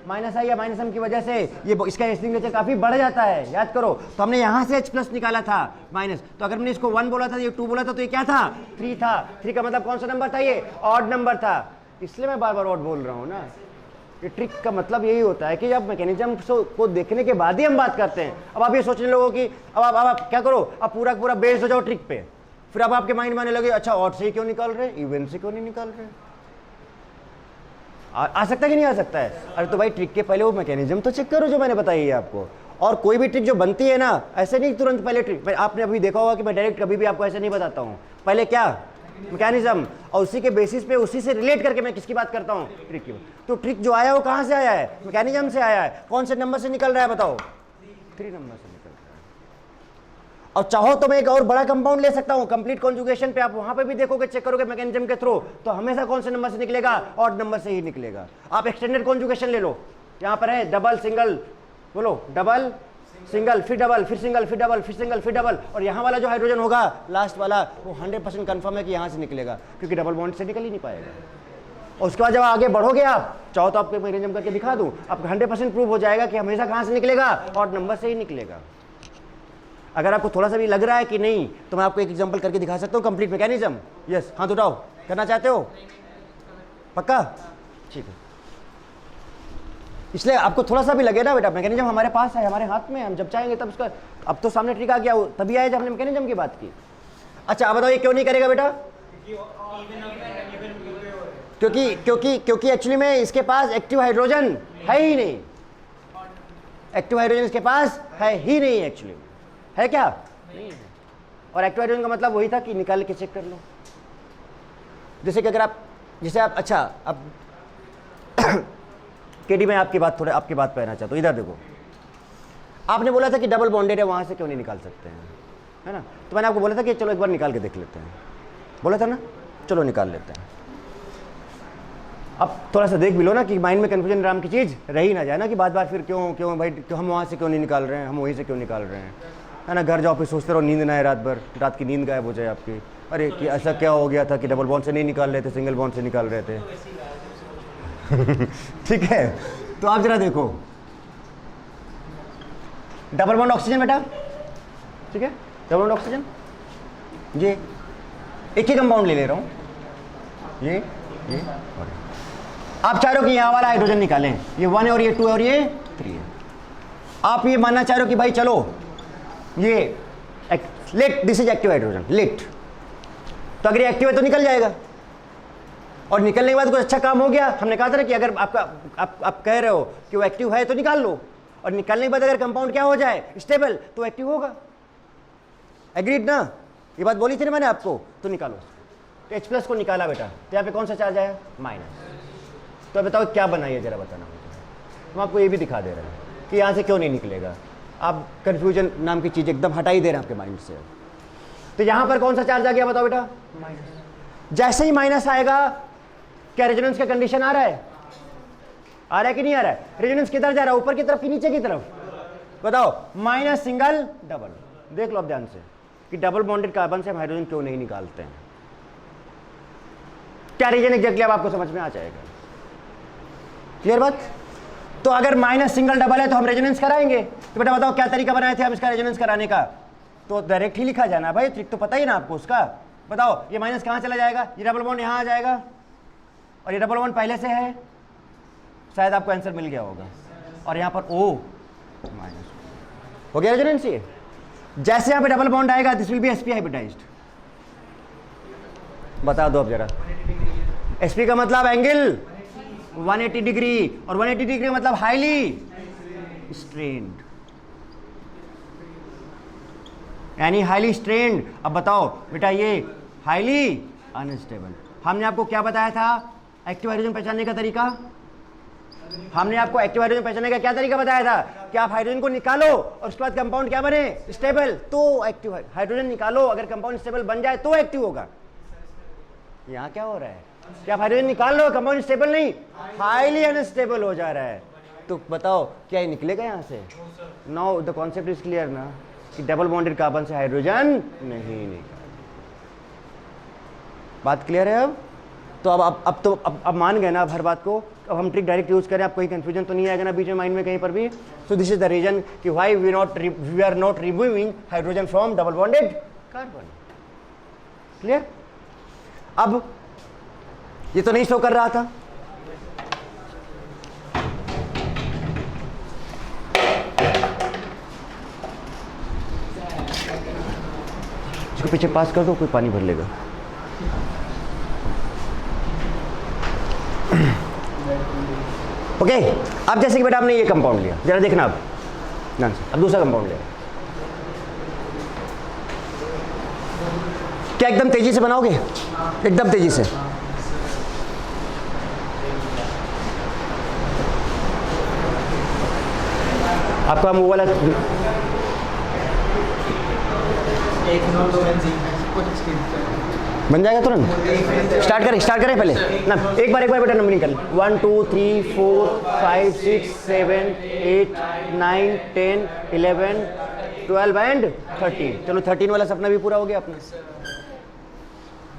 A: -I या -M की वजह से ये इसका सिग्नेचर काफी बढ़ जाता है, याद करो। तो हमने यहाँ से H+ निकाला था माइनस, तो अगर मैंने इसको 1 बोला था, ये 2 बोला था, तो ये क्या था? 3 था। 3 का मतलब कौन सा नंबर था? ये ऑड नंबर था, इसलिए मैं बार बार ऑड बोल रहा हूँ ना। ये ट्रिक का मतलब यही होता है कि जब मैकेनिज्म को देखने के बाद ही हम बात करते हैं। अब आप ये सोचने लोगों की, अब आप क्या करो, अब पूरा पूरा बेस्ड हो जाओ ट्रिक पे, फिर अब आपके माइंड में आने लगे, अच्छा ऑड से क्यों निकाल रहे, इवन से क्यों नहीं निकाल रहे? आ सकता है कि नहीं आ सकता है? अरे तो भाई ट्रिक के पहले वो मैकेनिज्म तो चेक करो जो मैंने बताई है आपको। और कोई भी ट्रिक जो बनती है ना, ऐसे नहीं तुरंत पहले ट्रिक, आपने अभी देखा होगा कि मैं डायरेक्ट कभी भी आपको ऐसे नहीं बताता हूँ। पहले क्या मैकेनिज्म, और उसी के बेसिस पे उसी से रिलेट करके मैं किसकी बात करता हूँ? ट्रिक की। तो ट्रिक जो आया वो कहाँ से आया है? मैकेनिज्म से आया है। कौन से नंबर से निकल रहा है बताओ? 3 नंबर से निकल रहा है। और चाहो तो मैं एक और बड़ा कंपाउंड ले सकता हूँ, कंप्लीट कॉन्जुगेशन पे आप वहां पे भी देखोगे, चेक करोगे मैकेनिज्म के थ्रू, तो हमेशा कौन से नंबर से निकलेगा? ऑड नंबर से ही निकलेगा। आप एक्सटेंडेड कॉन्जुगेशन ले लो, यहाँ पर है डबल सिंगल, बोलो डबल सिंगल फिर डबल फिर सिंगल फिर डबल फिर सिंगल फिर डबल, और यहाँ वाला जो हाइड्रोजन होगा लास्ट वाला, वो 100% कंफर्म है कि यहाँ से निकलेगा, क्योंकि डबल बॉन्ड से निकल ही नहीं पाएगा। और उसके बाद जब आगे बढ़ोगे आप, चाहो तो आपको मैकेनिज्म करके दिखा दूं, आपको 100% प्रूव हो जाएगा कि हमेशा कहाँ से निकलेगा? ऑड नंबर से ही निकलेगा। अगर आपको थोड़ा सा भी लग रहा है कि नहीं, तो मैं आपको एक एग्जांपल करके दिखा सकता हूँ, कंप्लीट मैकेनिज्म। यस, हाथ उठाओ, करना चाहते हो? पक्का? ठीक है। इसलिए आपको थोड़ा सा भी लगे ना बेटा, मैकेनिज्म हमारे पास है, हमारे हाथ में, हम जब चाहेंगे तब उसका, अब तो सामने ट्रिक आ गया, तभी आया जब हमने मैकेनिज्म की बात की। अच्छा आप बताओ ये क्यों नहीं करेगा बेटा? क्योंकि एक्चुअली में इसके पास एक्टिव हाइड्रोजन है ही नहीं। एक्टिव हाइड्रोजन इसके पास है ही नहीं, एक्चुअली है क्या? नहीं है। और एक्टिव हाइड्रोजन का मतलब वही था कि निकाल के चेक कर लो। जैसे कि अगर आप, जैसे आप, अच्छा अब केडी मैं आपकी बात पे आना चाहता हूँ। इधर देखो, आपने बोला था कि डबल बॉन्डेड है, वहां से क्यों नहीं निकाल सकते हैं, है ना? तो मैंने आपको बोला था कि चलो एक बार निकाल के देख लेते हैं, बोला था ना, चलो निकाल लेते हैं। अब थोड़ा सा देख भी लो ना कि माइंड में कंफ्यूजन नाम की चीज़ रह ही ना जाए ना, कि बार बार फिर क्यों भाई, हम वहाँ से क्यों नहीं निकाल रहे हैं, हम वहीं से क्यों निकाल रहे हैं, है ना? घर जाओ फिर सोचते रहो, नींद ना आए रात भर, रात की नींद गायब हो जाए आपकी। अरे कि ऐसा क्या हो गया था कि डबल बॉन्ड से नहीं निकाल रहे थे, सिंगल बॉन्ड से निकाल रहे थे। ठीक है, तो आप जरा देखो, डबल बॉन्ड ऑक्सीजन बेटा, ठीक है, डबल बॉन्ड ऑक्सीजन, ये एक ही कंपाउंड ले रहा हूं, ये और आप चाह रहे हो कि यहां वाला हाइड्रोजन निकालें, ये 1 है और ये 2 है और ये 3 है। आप ये मानना चाह रहे हो कि भाई चलो ये लिट, दिस इज एक्टिव हाइड्रोजन, लिट। तो अगर ये एक्टिव है तो निकल जाएगा, और निकलने के बाद कुछ अच्छा काम हो गया। हमने कहा था ना कि अगर आप कह रहे हो कि वो एक्टिव है तो निकाल लो, और निकालने के बाद अगर कंपाउंड क्या हो जाए, स्टेबल, तो एक्टिव होगा। एग्रीड ना, ये बात बोली थी ना मैंने आपको। तो निकालो, तो H+ को निकाला बेटा, तो यहाँ पे कौन सा चार्ज आया, माइनस। तो बताओ क्या बनाइए जरा, बताना मुझे। हम आपको ये भी दिखा दे रहे हैं कि यहाँ से क्यों नहीं निकलेगा। आप कन्फ्यूजन नाम की चीज़ एकदम हटा ही दे रहे हैं आपके माइंड से। तो यहाँ पर कौन सा चार्ज आ गया, बताओ बेटा, माइनस। जैसे ही माइनस आएगा, क्या रेजोनेंस का कंडीशन आ रहा है, आ रहा है कि नहीं आ रहा है? रेजोनेंस किधर जा रहा है, ऊपर की तरफ कि नीचे की तरफ, बताओ। माइनस सिंगल डबल, देख लो आप ध्यान से कि डबल बॉन्डेड कार्बन से हम हाइड्रोजन क्यों नहीं निकालते हैं। क्या रीजन एग्जैक्टली अब आपको समझ में आ जाएगा। क्लियर बात? तो अगर माइनस सिंगल डबल है तो हम रेजोनेंस कराएंगे। तो बेटा बताओ क्या तरीका बनाए थे हम इसका रेजोनेंस कराने का? तो डायरेक्ट ही लिखा जाना भाई, ट्रिक तो पता ही ना आपको उसका। बताओ ये माइनस कहाँ चला जाएगा, ये डबल बॉन्ड यहाँ आ जाएगा, और ये डबल बॉन्ड पहले से है, शायद आपको आंसर मिल गया होगा। और यहाँ पर O माइनस हो गया रेजोनेंस। ये जैसे यहाँ पे डबल बॉन्ड आएगा, this will be sp hybridised. बता दो अब जरा, sp का मतलब एंगल 180 डिग्री, और 180 डिग्री का मतलब हाईली स्ट्रेन्ड, यानी हाईली स्ट्रेन्ड। अब बताओ बेटा ये हाईली अनस्टेबल। हमने आपको क्या बताया था एक्टिव हाइड्रोजन पहचानने का तरीका? हमने आपको एक्टिव हाइड्रोजन पहचानने का क्या तरीका बताया था कि आप हाइड्रोजन को निकालो और उसके बाद कंपाउंड क्या बने, स्टेबल, तो एक्टिव। हाइड्रोजन निकालो, अगर कंपाउंड स्टेबल बन जाए तो एक्टिव होगा। यहाँ क्या हो रहा है कि आप हाइड्रोजन निकाल लो, कंपाउंड स्टेबल नहीं, हाईली अनस्टेबल हो जा रहा है। तो बताओ क्या ये निकलेगा यहाँ से? Now the concept is clear ना, कि डबल बॉन्डेड कार्बन से हाइड्रोजन नहीं निकल। बात क्लियर है अब? तो अब मान गए ना अब हर बात को। अब हम ट्रिक डायरेक्ट यूज करें, आप कोई कंफ्यूजन तो नहीं आएगा ना बीच में माइंड में कहीं पर भी। So this is the reason कि why we are not removing hydrogen from double bonded carbon. Clear? अब ये तो नहीं शो कर रहा था, इसको पीछे पास कर दो, कोई पानी भर लेगा। ओके अब जैसे कि बेटा आपने ये कंपाउंड लिया, जरा देखना अब दूसरा कंपाउंड लिया। क्या एकदम तेजी से बनाओगे? एकदम तेजी से। आपका वो वाला बन जाएगा तुरंत। स्टार्ट करें पहले ना, एक बार बेटा नंबरिंग कर लें। 1 2 3 4 5 6 7 8 9 10 11 12 एंड 13। चलो 13 वाला सपना भी पूरा हो गया अपना।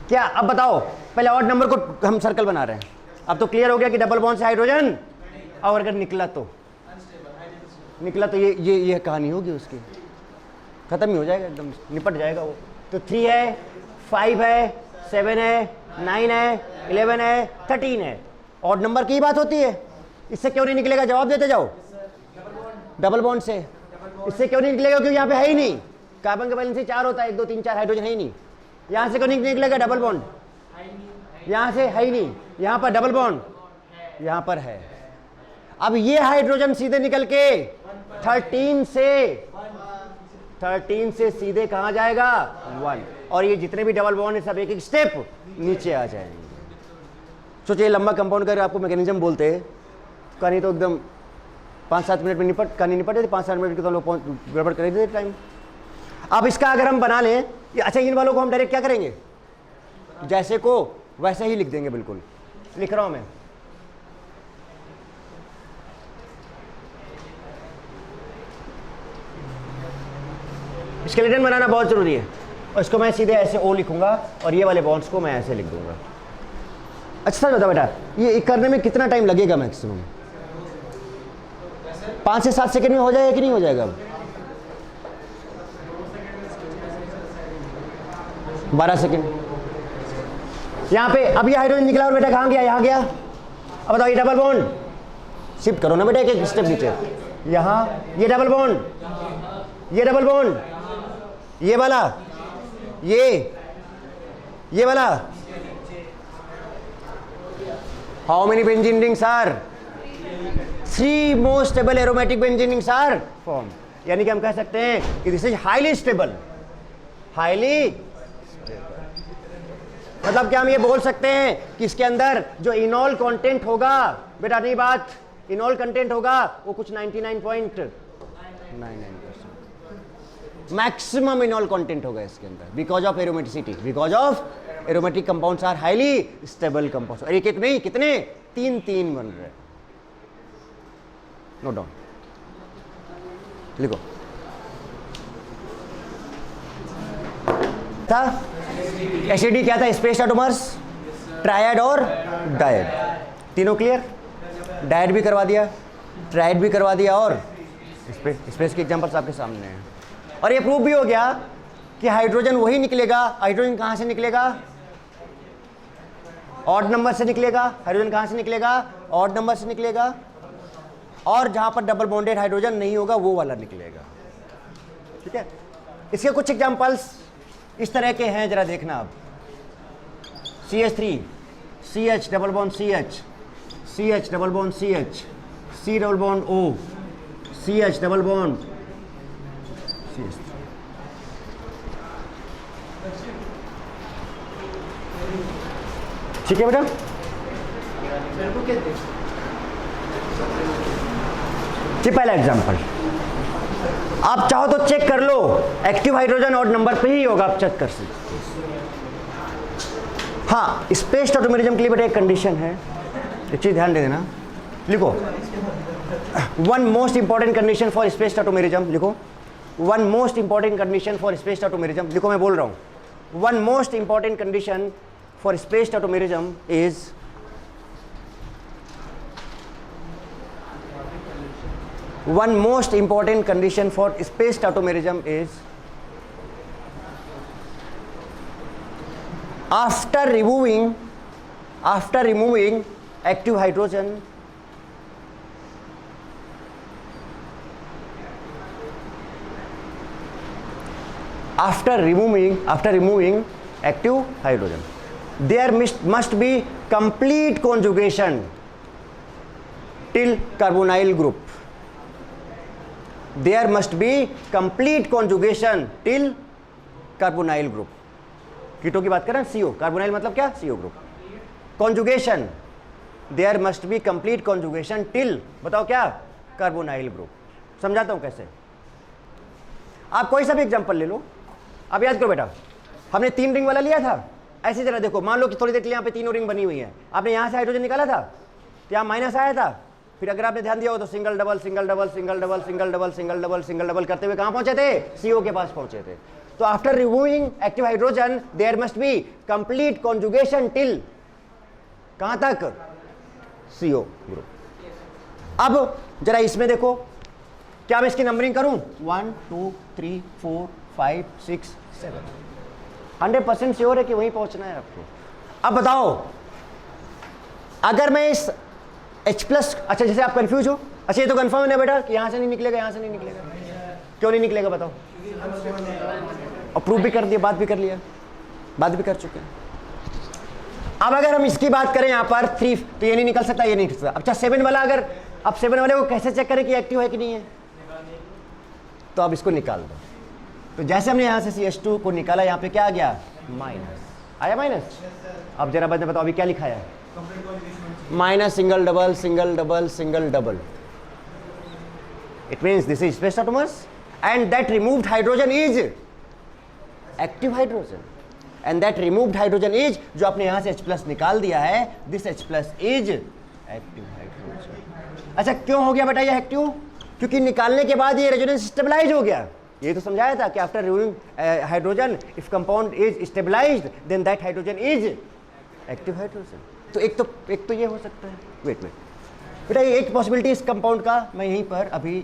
A: क्या अब बताओ, पहले ऑड नंबर को हम सर्कल बना रहे हैं। अब तो क्लियर हो गया कि डबल बॉन्ड से हाइड्रोजन, और अगर निकला तो ये कहानी होगी उसकी, खत्म ही हो जाएगा, एकदम निपट जाएगा वो। तो 3 है, 5 है, 7 है, 9 है, 11 है, 13 है। ऑड नंबर की बात होती है। इससे क्यों नहीं निकलेगा? जवाब देते जाओ। डबल बॉन्ड से। इससे क्यों नहीं निकलेगा? क्योंकि यहाँ पे है ही नहीं। कार्बन का बैलेंस 4 होता है, 1 2 3 4 हाइड्रोजन है ही नहीं। यहाँ से क्यों नहीं निकलेगा डबल बॉन्ड? यहाँ से है ही नहीं। यहाँ पर डबल बॉन्ड, यहाँ पर है। अब ये हाइड्रोजन सीधे निकल के 13 से सीधे कहाँ जाएगा? 1। और ये जितने भी डबल बॉन्ड है सब एक एक स्टेप नीचे आ जाएंगे। सोचिए लंबा कंपाउंड कर आपको मैकेनिज्म बोलते हैं, कहानी तो एकदम 5-7 मिनट में कहानी निपट जाती। 5-7 मिनट की तो लोग गड़बड़ कर देते टाइम। अब इसका अगर हम बना लें, अच्छा इन वालों को हम डायरेक्ट क्या करेंगे, जैसे को वैसे ही लिख देंगे। बिल्कुल लिख रहा हूं मैं। स्केलेटन बनाना बहुत जरूरी है, और इसको मैं सीधे ऐसे ओ लिखूंगा और ये वाले बॉन्ड्स को मैं ऐसे लिख दूंगा। अच्छा बता बेटा, ये करने में कितना टाइम लगेगा मैक्सिमम? 5 से 7 सेकंड में हो जाएगा कि नहीं हो जाएगा? 12 सेकंड। यहाँ पे अब ये हाइड्रोजन निकला और बेटा कहाँ गया? यहाँ गया। अब बताओ ये डबल बॉन्ड शिफ्ट करो ना बेटा, एक एक स्टेप नीचे। यहाँ ये डबल बॉन्ड, ये डबल बॉन्ड, ये वाला, ये वाला, how many benzene rings are? 3 most stable aromatic benzene rings are form. यानी कि हम कह सकते हैं कि this is highly stable, highly मतलब क्या हम ये बोल सकते हैं कि इसके अंदर जो इनॉल कंटेंट होगा, बेटा नहीं बात, इनॉल कंटेंट होगा वो कुछ 99.99% मैक्सिमम इनॉल कंटेंट होगा इसके अंदर, because of aromaticity, because of aromatic compounds are highly stable compounds. और एक एक नहीं, कितने? 3 बन रहे। नोट डाउन, लिखो। था एसिडी क्या था? स्पेस ऑटोमर्स, ट्रायड और डायड, तीनों क्लियर? डायड भी करवा दिया, ट्रायड भी करवा दिया, और स्पेस के एग्जांपल्स आपके सामने हैं। और ये प्रूव भी हो गया कि हाइड्रोजन वही निकलेगा। हाइड्रोजन कहां से निकलेगा? ऑड नंबर से निकलेगा। हाइड्रोजन कहां से निकलेगा? ऑड नंबर से निकलेगा। और जहां पर डबल बॉन्डेड हाइड्रोजन नहीं होगा वो वाला निकलेगा। ठीक है, इसके कुछ एग्जांपल्स इस तरह के हैं, जरा देखना आप। CH3, CH double bond CH, CH double bond CH, C double bond O, CH double bond CH। ठीक है बेटा, ये पहला एग्जांपल। आप चाहो तो चेक कर लो, एक्टिव हाइड्रोजन और नंबर पे ही होगा, आप चेक कर सकते। हाँ, स्पेस ऑटोमेरिज्म के लिए बेटा एक कंडीशन है, एक चीज ध्यान दे देना, लिखो। One most important condition for space automerism, लिखो। One most important condition for space automerism, लिखो, मैं बोल रहा हूं। One most important condition for space automerism is one most important condition for spaced tautomerism is after removing active hydrogen, after removing active hydrogen, there must be complete conjugation till carbonyl group. There must be complete conjugation till carbonyl group. Keto की बात करें, CO, कार्बोनाइल मतलब क्या? CO group. Conjugation, there must be complete conjugation till, बताओ क्या? Carbonyl group. समझाता हूं कैसे। आप कोई सा भी एग्जांपल ले लो, आप याद करो बेटा, हमने 3 रिंग वाला लिया था। ऐसे जरा देखो, मान लो कि थोड़ी देर के लिए यहाँ पे 3 रिंग बनी हुई है, आपने यहाँ से हाइड्रोजन निकाला था तो यहाँ माइनस आया था, फिर अगर आपने ध्यान दिया हो तो single double single double single double single double single double single double करते हुए कहां पहुंचे थे? CO के पास पहुंचे थे। तो after removing active hydrogen there must be complete conjugation till कहां तक? CO group. अब जरा इसमें देखो, क्या मैं इसकी नंबरिंग करूं? 1 2 3 4 5 6 7, 100% श्योर है कि वहीं पहुंचना है आपको। अब बताओ, अगर मैं इस H+, अच्छा जैसे आप कंफ्यूज हो, अच्छा ये तो कंफर्म है बेटा कि यहां से नहीं निकलेगा, यहां से नहीं निकलेगा, क्यों नहीं निकलेगा बताओ? और प्रूफ भी कर दिया, बात भी कर लिया, बात भी कर चुके हैं। अब अगर हम इसकी बात करें यहाँ पर 3, तो ये नहीं निकल सकता, ये नहीं निकल सकता। अच्छा 7 वाला, अगर अब 7 वाले को कैसे चेक करें कि एक्टिव है कि नहीं है? तो अब इसको निकाल दो। तो जैसे हमने यहाँ से CH2 को निकाला, यहाँ पे क्या आ गया? माइनस आया, माइनस। अब जरा बच्चे बताओ अभी क्या लिखा है? Minus single double single double single double. It means this is space automers and that removed hydrogen is active hydrogen, and that removed hydrogen is, जो आपने यहां से H+ निकाल दिया है, this H+ is active hydrogen. अच्छा क्यों हो गया बेटा ये एक्टिव? क्योंकि निकालने के बाद ये रेजोनेंस स्टेबलाइज हो गया। ये तो समझाया था कि after removing hydrogen if compound is stabilised then that hydrogen is active hydrogen. तो एक तो ये हो सकता है। वेट बेटा, ये एक पॉसिबिलिटी इस कंपाउंड का मैं यहीं पर अभी,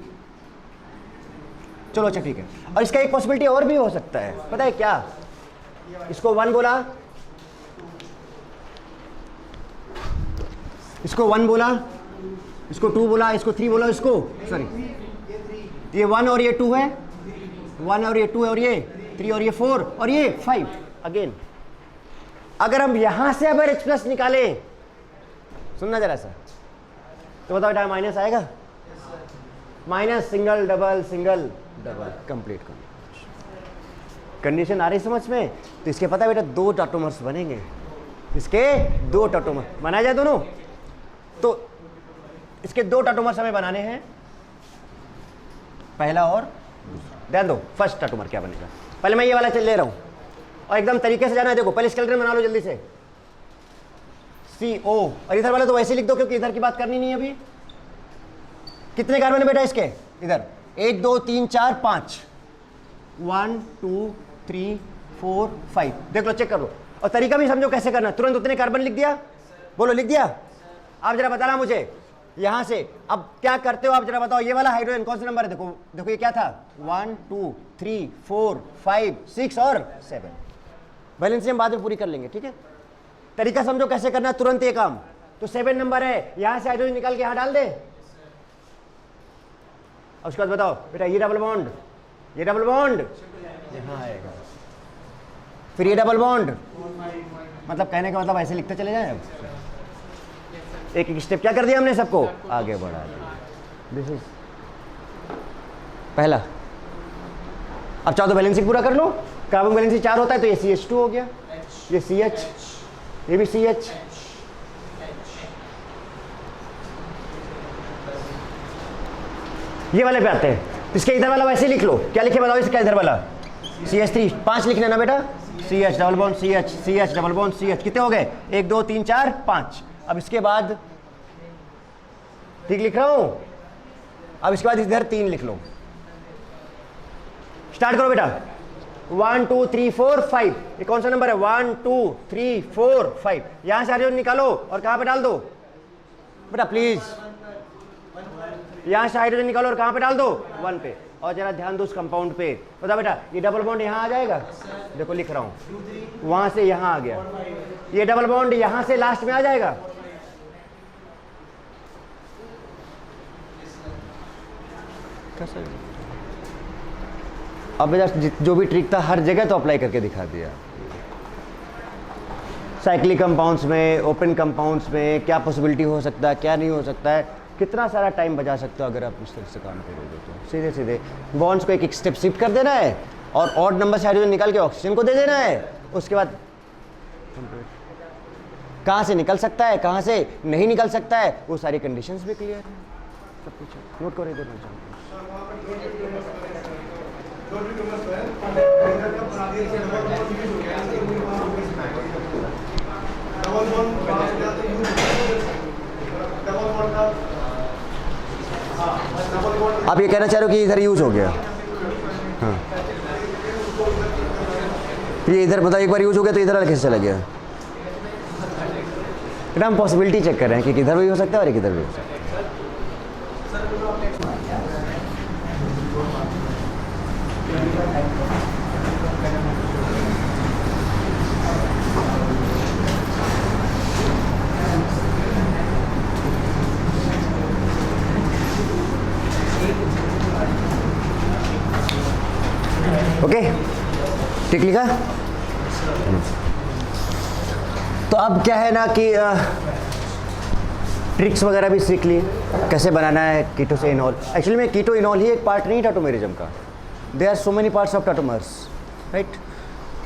A: चलो अच्छा ठीक है। और इसका एक पॉसिबिलिटी और भी हो सकता है, पता है क्या? इसको 1 बोला, इसको 1 बोला, इसको 2 बोला, इसको 3 बोला, इसको सॉरी ये 1 और ये 2 है, 1 और ये 2 है और ये 3 और ये 4 और ये 5 अगेन। अगर हम यहां से अगर H प्लस निकाले, सुनना जरा सा, तो बताओ बेटा माइनस आएगा? Minus single double complete condition आ रही समझ में? तो इसके पता है बेटा 2 टॉटोमर्स बनेंगे, इसके 2 टॉटोमर बनाया जाए दोनों, तो इसके 2 टॉटोमर्स हमें बनाने हैं, पहला और ध्यान दो फर्स्ट टॉटोमर क्या बनेगा। पहले मैं ये वाला चल ले रहा हूं और एकदम तरीके से जाना है। देखो पहले स्केलेटन बना लो जल्दी से, CO और इधर वाला तो वैसे लिख दो क्योंकि इधर की बात करनी नहीं है अभी। कितने कार्बन है बेटा इसके? इधर 1 2 3 4 5, 1 2 3 4 5, देख लो चेक कर लो। और तरीका भी समझो कैसे करना, तुरंत उतने कार्बन लिख दिया, बोलो लिख दिया। आप जरा बताना मुझे यहां से अब क्या करते हो आप जरा बताओ। ये वाला हाइड्रोजन कौन सा नंबर है? देखो देखो ये क्या था, 1 2 3 4 5 6 और 7। बैलेंस हम बाद में पूरी कर लेंगे, ठीक है? तरीका समझो कैसे करना, तुरंत ये काम। तो 7 नंबर है, यहां से हाइड्रोजन निकाल के यहां डाल दे। और उसके बाद बताओ बेटा ये डबल बॉन्ड यहां आएगा, फिर ये डबल बॉन्ड, मतलब कहने का मतलब ऐसे लिखते चले जाए। अब एक एक स्टेप क्या कर दिया हमने, सबको आगे बढ़ा दिया। दिस इज पहला। अब चाहो तो बैलेंसिंग पूरा कर लो। कार्बन बैलेंसिंग 4 होता है तो ये CH2 हो गया, ये CH, ये भी CH, ये वाले पे आते हैं। इसके इधर वाला वैसे लिख लो, क्या लिखे बताओ इसका इधर वाला? CH3 5 लिखना ना बेटा, CH double bond CH, CH double bond CH, कितने हो गए? 1 2 3 4 5। अब इसके बाद ठीक लिख रहा हूं, अब इसके बाद इधर 3 लिख लो। स्टार्ट करो बेटा, 1 2 3 4 5, ये कौन सा नंबर है? 1 2 3 4 5। यहां से हाइड्रोजन निकालो और कहां पे डाल दो बेटा प्लीज, यहां से हाइड्रोजन निकालो और कहां पे डाल दो? 1 पे। और जरा ध्यान दो उस कंपाउंड पे, बता बेटा ये डबल बॉन्ड यहां आ जाएगा, देखो लिख रहा हूं, वहां से यहां आ गया, ये डबल बॉन्ड यहां से लास्ट में आ जाएगा। अब बेटा जो भी ट्रिक था हर जगह तो अप्लाई करके दिखा दिया। साइक्लिक कंपाउंड्स में, ओपन कंपाउंड्स में क्या पॉसिबिलिटी हो सकता है, क्या नहीं हो सकता है, कितना सारा टाइम बचा सकते हो अगर आप इस तरह से काम करोगे। तो सीधे सीधे बॉन्ड्स को एक एक स्टेप शिफ्ट कर देना है और ऑड नंबर से हाइड्रोजन निकाल के ऑक्सीजन को दे देना है। उसके बाद कहाँ से निकल सकता है, कहाँ से नहीं निकल सकता है, वो सारी कंडीशंस भी क्लियर है। सब कुछ नोट करो इधर। आप ये कहना चाह रहे हो कि इधर यूज हो गया? हाँ, ये इधर बताओ एक बार यूज हो गया तो इधर कैसे चला गया? हम पॉसिबिलिटी चेक कर रहे हैं कि किधर भी हो सकता है और एक इधर भी हो सकता है। ओके, ठीक लिखा? तो अब क्या है ना कि ट्रिक्स वगैरह भी सीख ली, कैसे बनाना है कीटो से इनॉल। एक्चुअली में कीटो इनॉल ही एक पार्ट नहीं टाटोमेरिज्म का, they are so many parts of tautomers, right.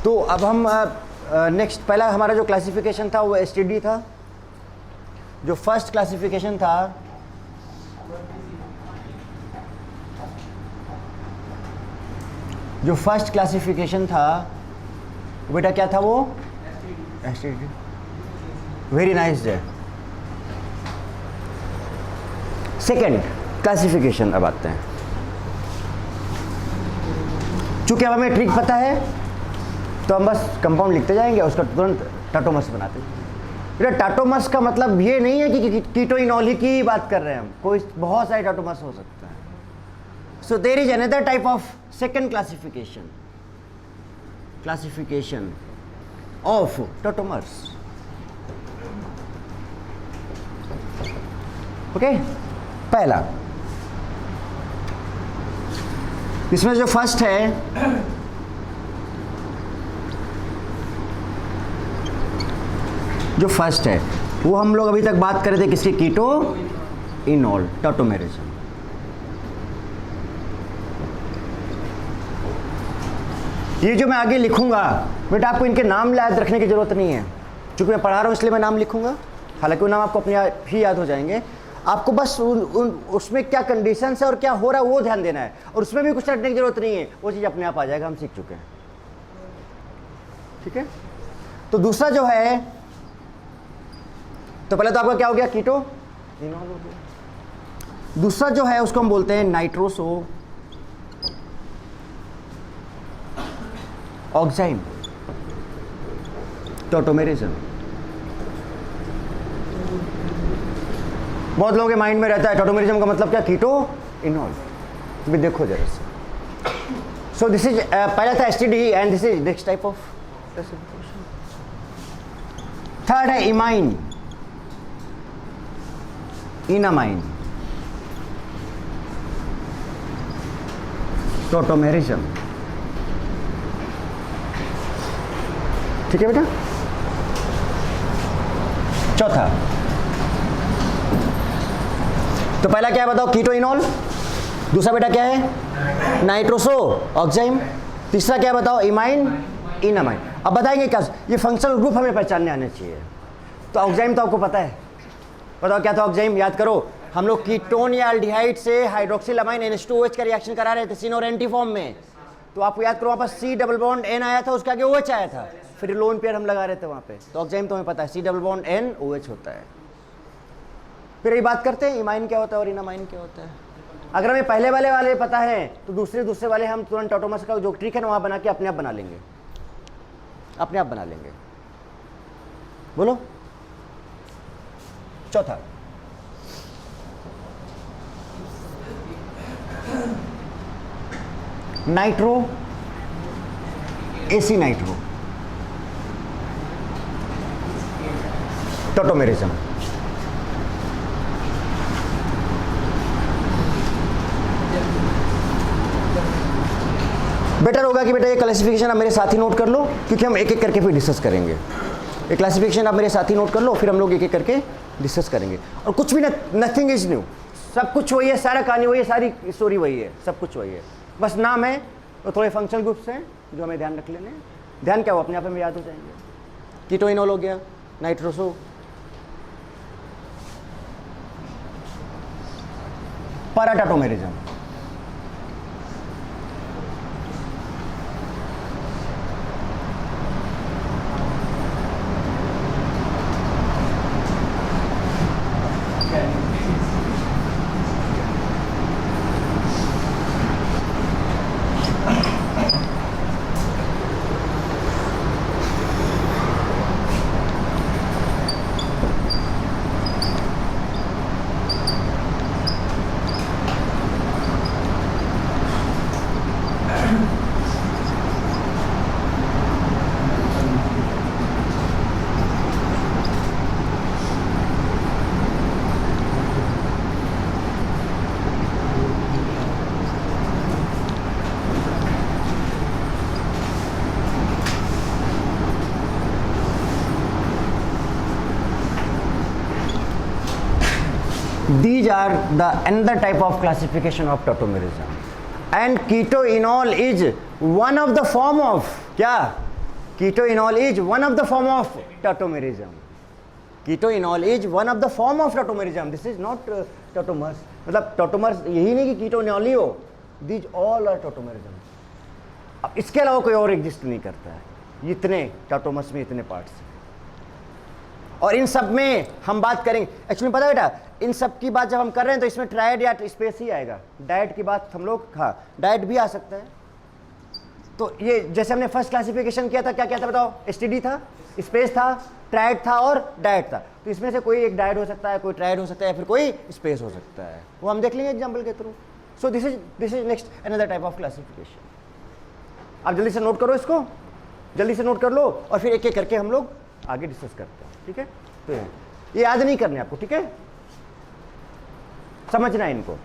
A: तो अब हम नेक्स्ट, पहला हमारा जो क्लासिफिकेशन था वो STD था। जो फर्स्ट क्लासिफिकेशन था बेटा क्या था वो? STD। वेरी नाइस है। सेकेंड क्लासिफिकेशन अब आते हैं। चूंकि अब हमें ट्रिक पता है तो हम बस कंपाउंड लिखते जाएंगे, उसका तुरंत टाटोमर्स बनाते हैं। बेटा टाटोमर्स का मतलब ये नहीं है कि कीटो इनॉल ही की बात कर रहे हैं हम, कोई बहुत सारे टाटोमर्स हो सकता है। So there is another type of second classification of tautomers. Okay, पहला इसमें जो फर्स्ट है जो फर्स्ट है वो हम लोग अभी तक बात कर रहे थे किसकी, कीटो इनॉल, टॉटोमेरिज्म। ये जो मैं आगे लिखूंगा बेटा आपको इनके नाम याद रखने की जरूरत नहीं है, क्योंकि मैं पढ़ा रहा हूं इसलिए मैं नाम लिखूंगा, हालांकि वो नाम आपको अपने आप ही याद हो जाएंगे। आपको बस उसमें क्या कंडीशन है और क्या हो रहा है वो ध्यान देना है, और उसमें भी कुछ रखने की जरूरत नहीं है, वो चीज़ अपने आप आ जाएगा, हम सीख चुके हैं। ठीक है, तो दूसरा जो है, तो पहले तो आपका क्या हो गया, कीटो इनॉल हो गया। दूसरा जो है उसको हम बोलते हैं नाइट्रोसो ऑक्साइम, टॉटोमेरिज्म। बहुत लोगों के माइंड में रहता है टॉटोमेरिज्म का मतलब क्या, कीटो इनॉल। तो देखो जरा से, सो दिस इज पहला था STD and this is next type of classification. Third है इमाइन, इनामाइन, टॉटोमेरिज्म। ठीक है बेटा। चौथा, तो पहला क्या है बताओ, कीटो इनॉल। दूसरा बेटा क्या है, नाइट्रोसो ऑक्साइम। तीसरा क्या है बताओ, इमाइन इनामाइन। अब बताएंगे क्या, ये फंक्शनल ग्रुप हमें पहचानने आने चाहिए। तो ऑक्साइम तो आपको पता है, बताओ क्या था ऑक्साइम, याद करो। हम लोग कीटोन या एल्डिहाइड से हाइड्रोक्सिल अमाइन NH2OH का रिएक्शन करा रहे थे सिन और एंटी फॉर्म में। तो आपको याद करो, वहाँ पर C डबल बॉन्ड N आया था, उसके आगे OH आया था, फिर लोन पेयर हम लगा रहे थे वहाँ पे। तो ऑक्साइम तो हमें पता है C double bond N OH होता है। फिर ये बात करते हैं इमाइन क्या होता है और इनामाइन क्या होता है। अगर हमें पहले वाले पता है तो दूसरे वाले हम तुरंत टॉटोमर्स का जो ट्रिक है ना वहाँ बना के अपने आप बना लेंगे, अपने आप बना लेंगे। बोलो चौथा, nitro AC nitro, tautomerism. Better होगा कि बेटा ये क्लासिफिकेशन आप मेरे साथ ही नोट कर लो, क्योंकि हम एक एक करके फिर डिस्कस करेंगे। ये क्लासिफिकेशन आप मेरे साथ ही नोट कर लो, फिर हम लोग एक एक करके डिस्कस करेंगे। और कुछ भी नथिंग इज न्यू, सब कुछ वही है, सारा कहानी वही है, सारी स्टोरी वही है, सब कुछ वही है, बस नाम है तो थोड़े फंक्शनल ग्रुप्स हैं जो हमें ध्यान रख लेने हैं। ध्यान क्या हो, अपने आप में याद हो जाएंगे। कीटो इनॉल हो गया, nitroso, पैराटोमेरिज्म, These are the another type of classification of tautomerism, and ketoenol is one of the form of क्या, ketoenol is one of the form of tautomerism. Ketoenol is one of the form of tautomerism. This is not tautomers, मतलब tautomers यही नहीं कि ketoenol ही हो, these all are tautomerism. अब इसके अलावा कोई और एग्जिस्ट नहीं करता है। इतने tautomers में इतने पार्ट्स हैं, और इन सब में हम बात करेंगे। एक्चुअली पता है बेटा, इन सब की बात जब हम कर रहे हैं तो इसमें ट्रायड या स्पेस ही आएगा। डाइट की बात हम लोग, हाँ डाइट भी आ सकता है। तो ये जैसे हमने फर्स्ट क्लासिफिकेशन किया था, क्या क्या था बताओ, एसटीडी था, स्पेस था, ट्रायड था और डाइट था। तो इसमें से कोई एक डाइट हो सकता है, कोई ट्रायड हो सकता है, या फिर कोई स्पेस हो सकता है, वो हम देख लेंगे एग्जाम्पल के through. So this is next another type of classification. आप जल्दी से नोट करो इसको, जल्दी से नोट कर लो, और फिर एक एक करके हम लोग आगे डिस्कस करते हैं। ठीक है, तो ये याद नहीं करने आपको, ठीक है, समझना है इनको।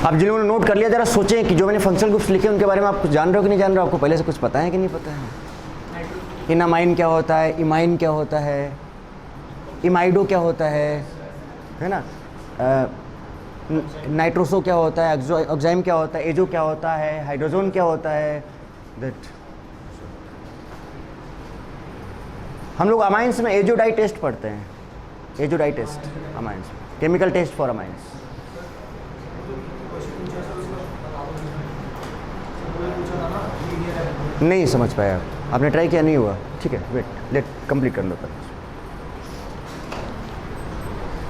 A: आप जिन्होंने नोट कर लिया जरा सोचें कि जो मैंने फंक्शनल ग्रुप्स लिखे उनके बारे में आप कुछ जान रहे हो कि नहीं जान रहे हो, आपको पहले से कुछ पता है कि नहीं पता है। इनामाइन क्या होता है, इमाइन क्या होता है, इमाइडो क्या होता है ना, नाइट्रोसो क्या होता है, ऑक्साइम क्या होता है, एजो क्या होता है, हाइड्रोजन क्या होता है। दैट हम लोग अमाइंस में एजोडाई टेस्ट पढ़ते हैं, azo dye test amines, chemical test for amines. नहीं समझ पाया आपने, ट्राई किया नहीं हुआ, ठीक है वेट, लेट कंप्लीट कर लो पर।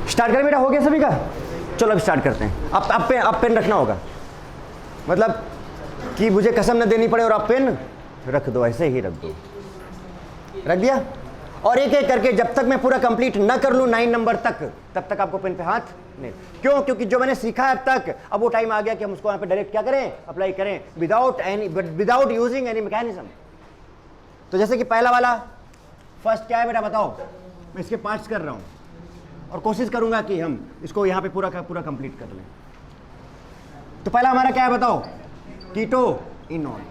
A: स्टार्ट करें बेटा, हो गया सभी का? चलो अब स्टार्ट करते हैं। आप पेन रखना होगा, मतलब कि मुझे कसम न देनी पड़े और आप पेन रख दो, ऐसे ही रख दो। रख दिया? और एक एक करके जब तक मैं पूरा कंप्लीट ना कर लूँ 9 नंबर तक, तब तक आपको पेन पे हाथ नहीं। क्यों? क्योंकि जो मैंने सीखा है अब तक, अब वो टाइम आ गया कि हम उसको यहाँ पे डायरेक्ट क्या करें, अप्लाई करें, विदाउट यूजिंग एनी मैकेनिज्म। तो जैसे कि पहला वाला फर्स्ट क्या है बेटा बताओ, मैं इसके पार्ट्स कर रहा हूँ और कोशिश करूंगा कि हम इसको यहाँ पे पूरा कंप्लीट कर लें। तो पहला हमारा क्या है बताओ, कीटो इनॉल,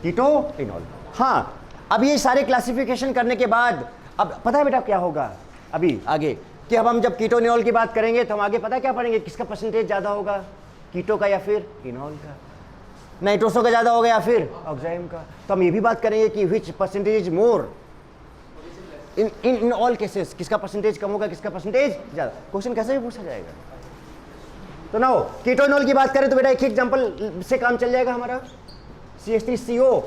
A: कीटो इनॉल। हाँ, अब ये सारे क्लासिफिकेशन करने के बाद अब पता है बेटा क्या होगा अभी आगे, कि अब हम जब कीटोनिनॉल की बात करेंगे तो हम आगे पता क्या पढ़ेंगे, किसका परसेंटेज ज़्यादा होगा, कीटो का या फिर इनॉल का, नाइट्रोसो का ज़्यादा होगा या फिर ऑक्साइम का। तो हम ये भी बात करेंगे कि which percentage is more in all cases, किसका परसेंटेज कम होगा, किसका परसेंटेज ज़्यादा। क्वेश्चन कैसे भी पूछा जाएगा। तो नाउ कीटोनिनॉल की बात करें तो बेटा एक एग्जांपल से काम चल जाएगा हमारा, CH3CO,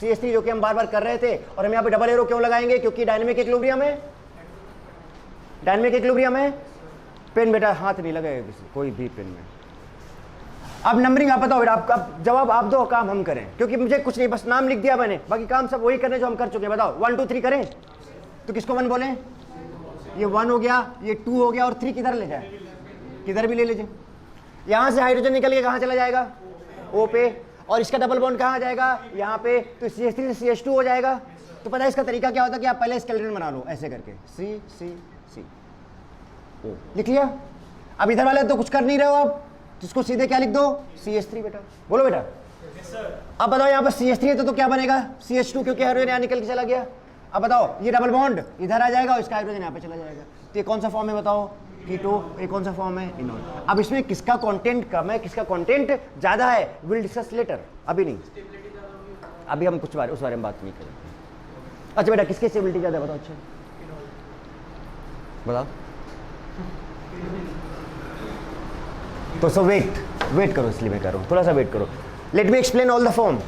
A: CH3 जो कि हम बार बार कर रहे थे, और हम यहाँ पे डबल एरो क्यों लगाएंगे, क्योंकि डायनेमिक इक्विलिब्रियम है, डायनेमिक इक्विलिब्रियम है। पेन बेटा हाथ नहीं लगाएगा किसी, कोई भी पेन में। अब नंबरिंग आप बताओ बेटा, आप जवाब आप दो, काम हम करें, क्योंकि मुझे कुछ नहीं, बस नाम लिख दिया मैंने, बाकी काम सब वही करने जो हम कर चुके हैं। बताओ 1 2 3 करें तो किसको 1 बोलें, ये 1 हो गया, ये 2 हो गया, और 3 किधर ले जाए, किधर भी ले लीजिए। यहाँ से हाइड्रोजन निकल के कहाँ चला जाएगा, O पे, और इसका डबल बॉन्ड कहाँ जाएगा, यहाँ पे, तो CH3 से CH2 हो जाएगा। तो पता है इसका तरीका क्या होता है कि आप पहले स्केलेटन बना लो ऐसे करके, C O लिख लिया। अब इधर वाले तो कुछ कर नहीं रहे हो आप, तो इसको सीधे क्या लिख दो, CH3 बेटा। बोलो बेटा। अब बताओ यहाँ पर CH3 है तो क्या बनेगा, CH2, क्योंकि हाइड्रोजन यहाँ निकल के चला गया। अब बताओ ये डबल बॉन्ड इधर आ जाएगा और इसका हाइड्रोजन यहाँ पे चला जाएगा। तो ये कौन सा फॉर्म है बताओ, कीटो। ये कौन सा फॉर्म है, इनॉल। अब इसमें किसका कंटेंट कम है, किसका कंटेंट ज्यादा है, विल डिस्कस लेटर, अभी नहीं, अभी हम कुछ उस बारे में बात नहीं करेंगे। अच्छा बेटा किसकी स्टेबिलिटी ज्यादा है बताओ, अच्छा बताओ। तो सो वेट करो, इसलिए मैं कर रहा हूँ, थोड़ा सा वेट करो। Let me explain all the form.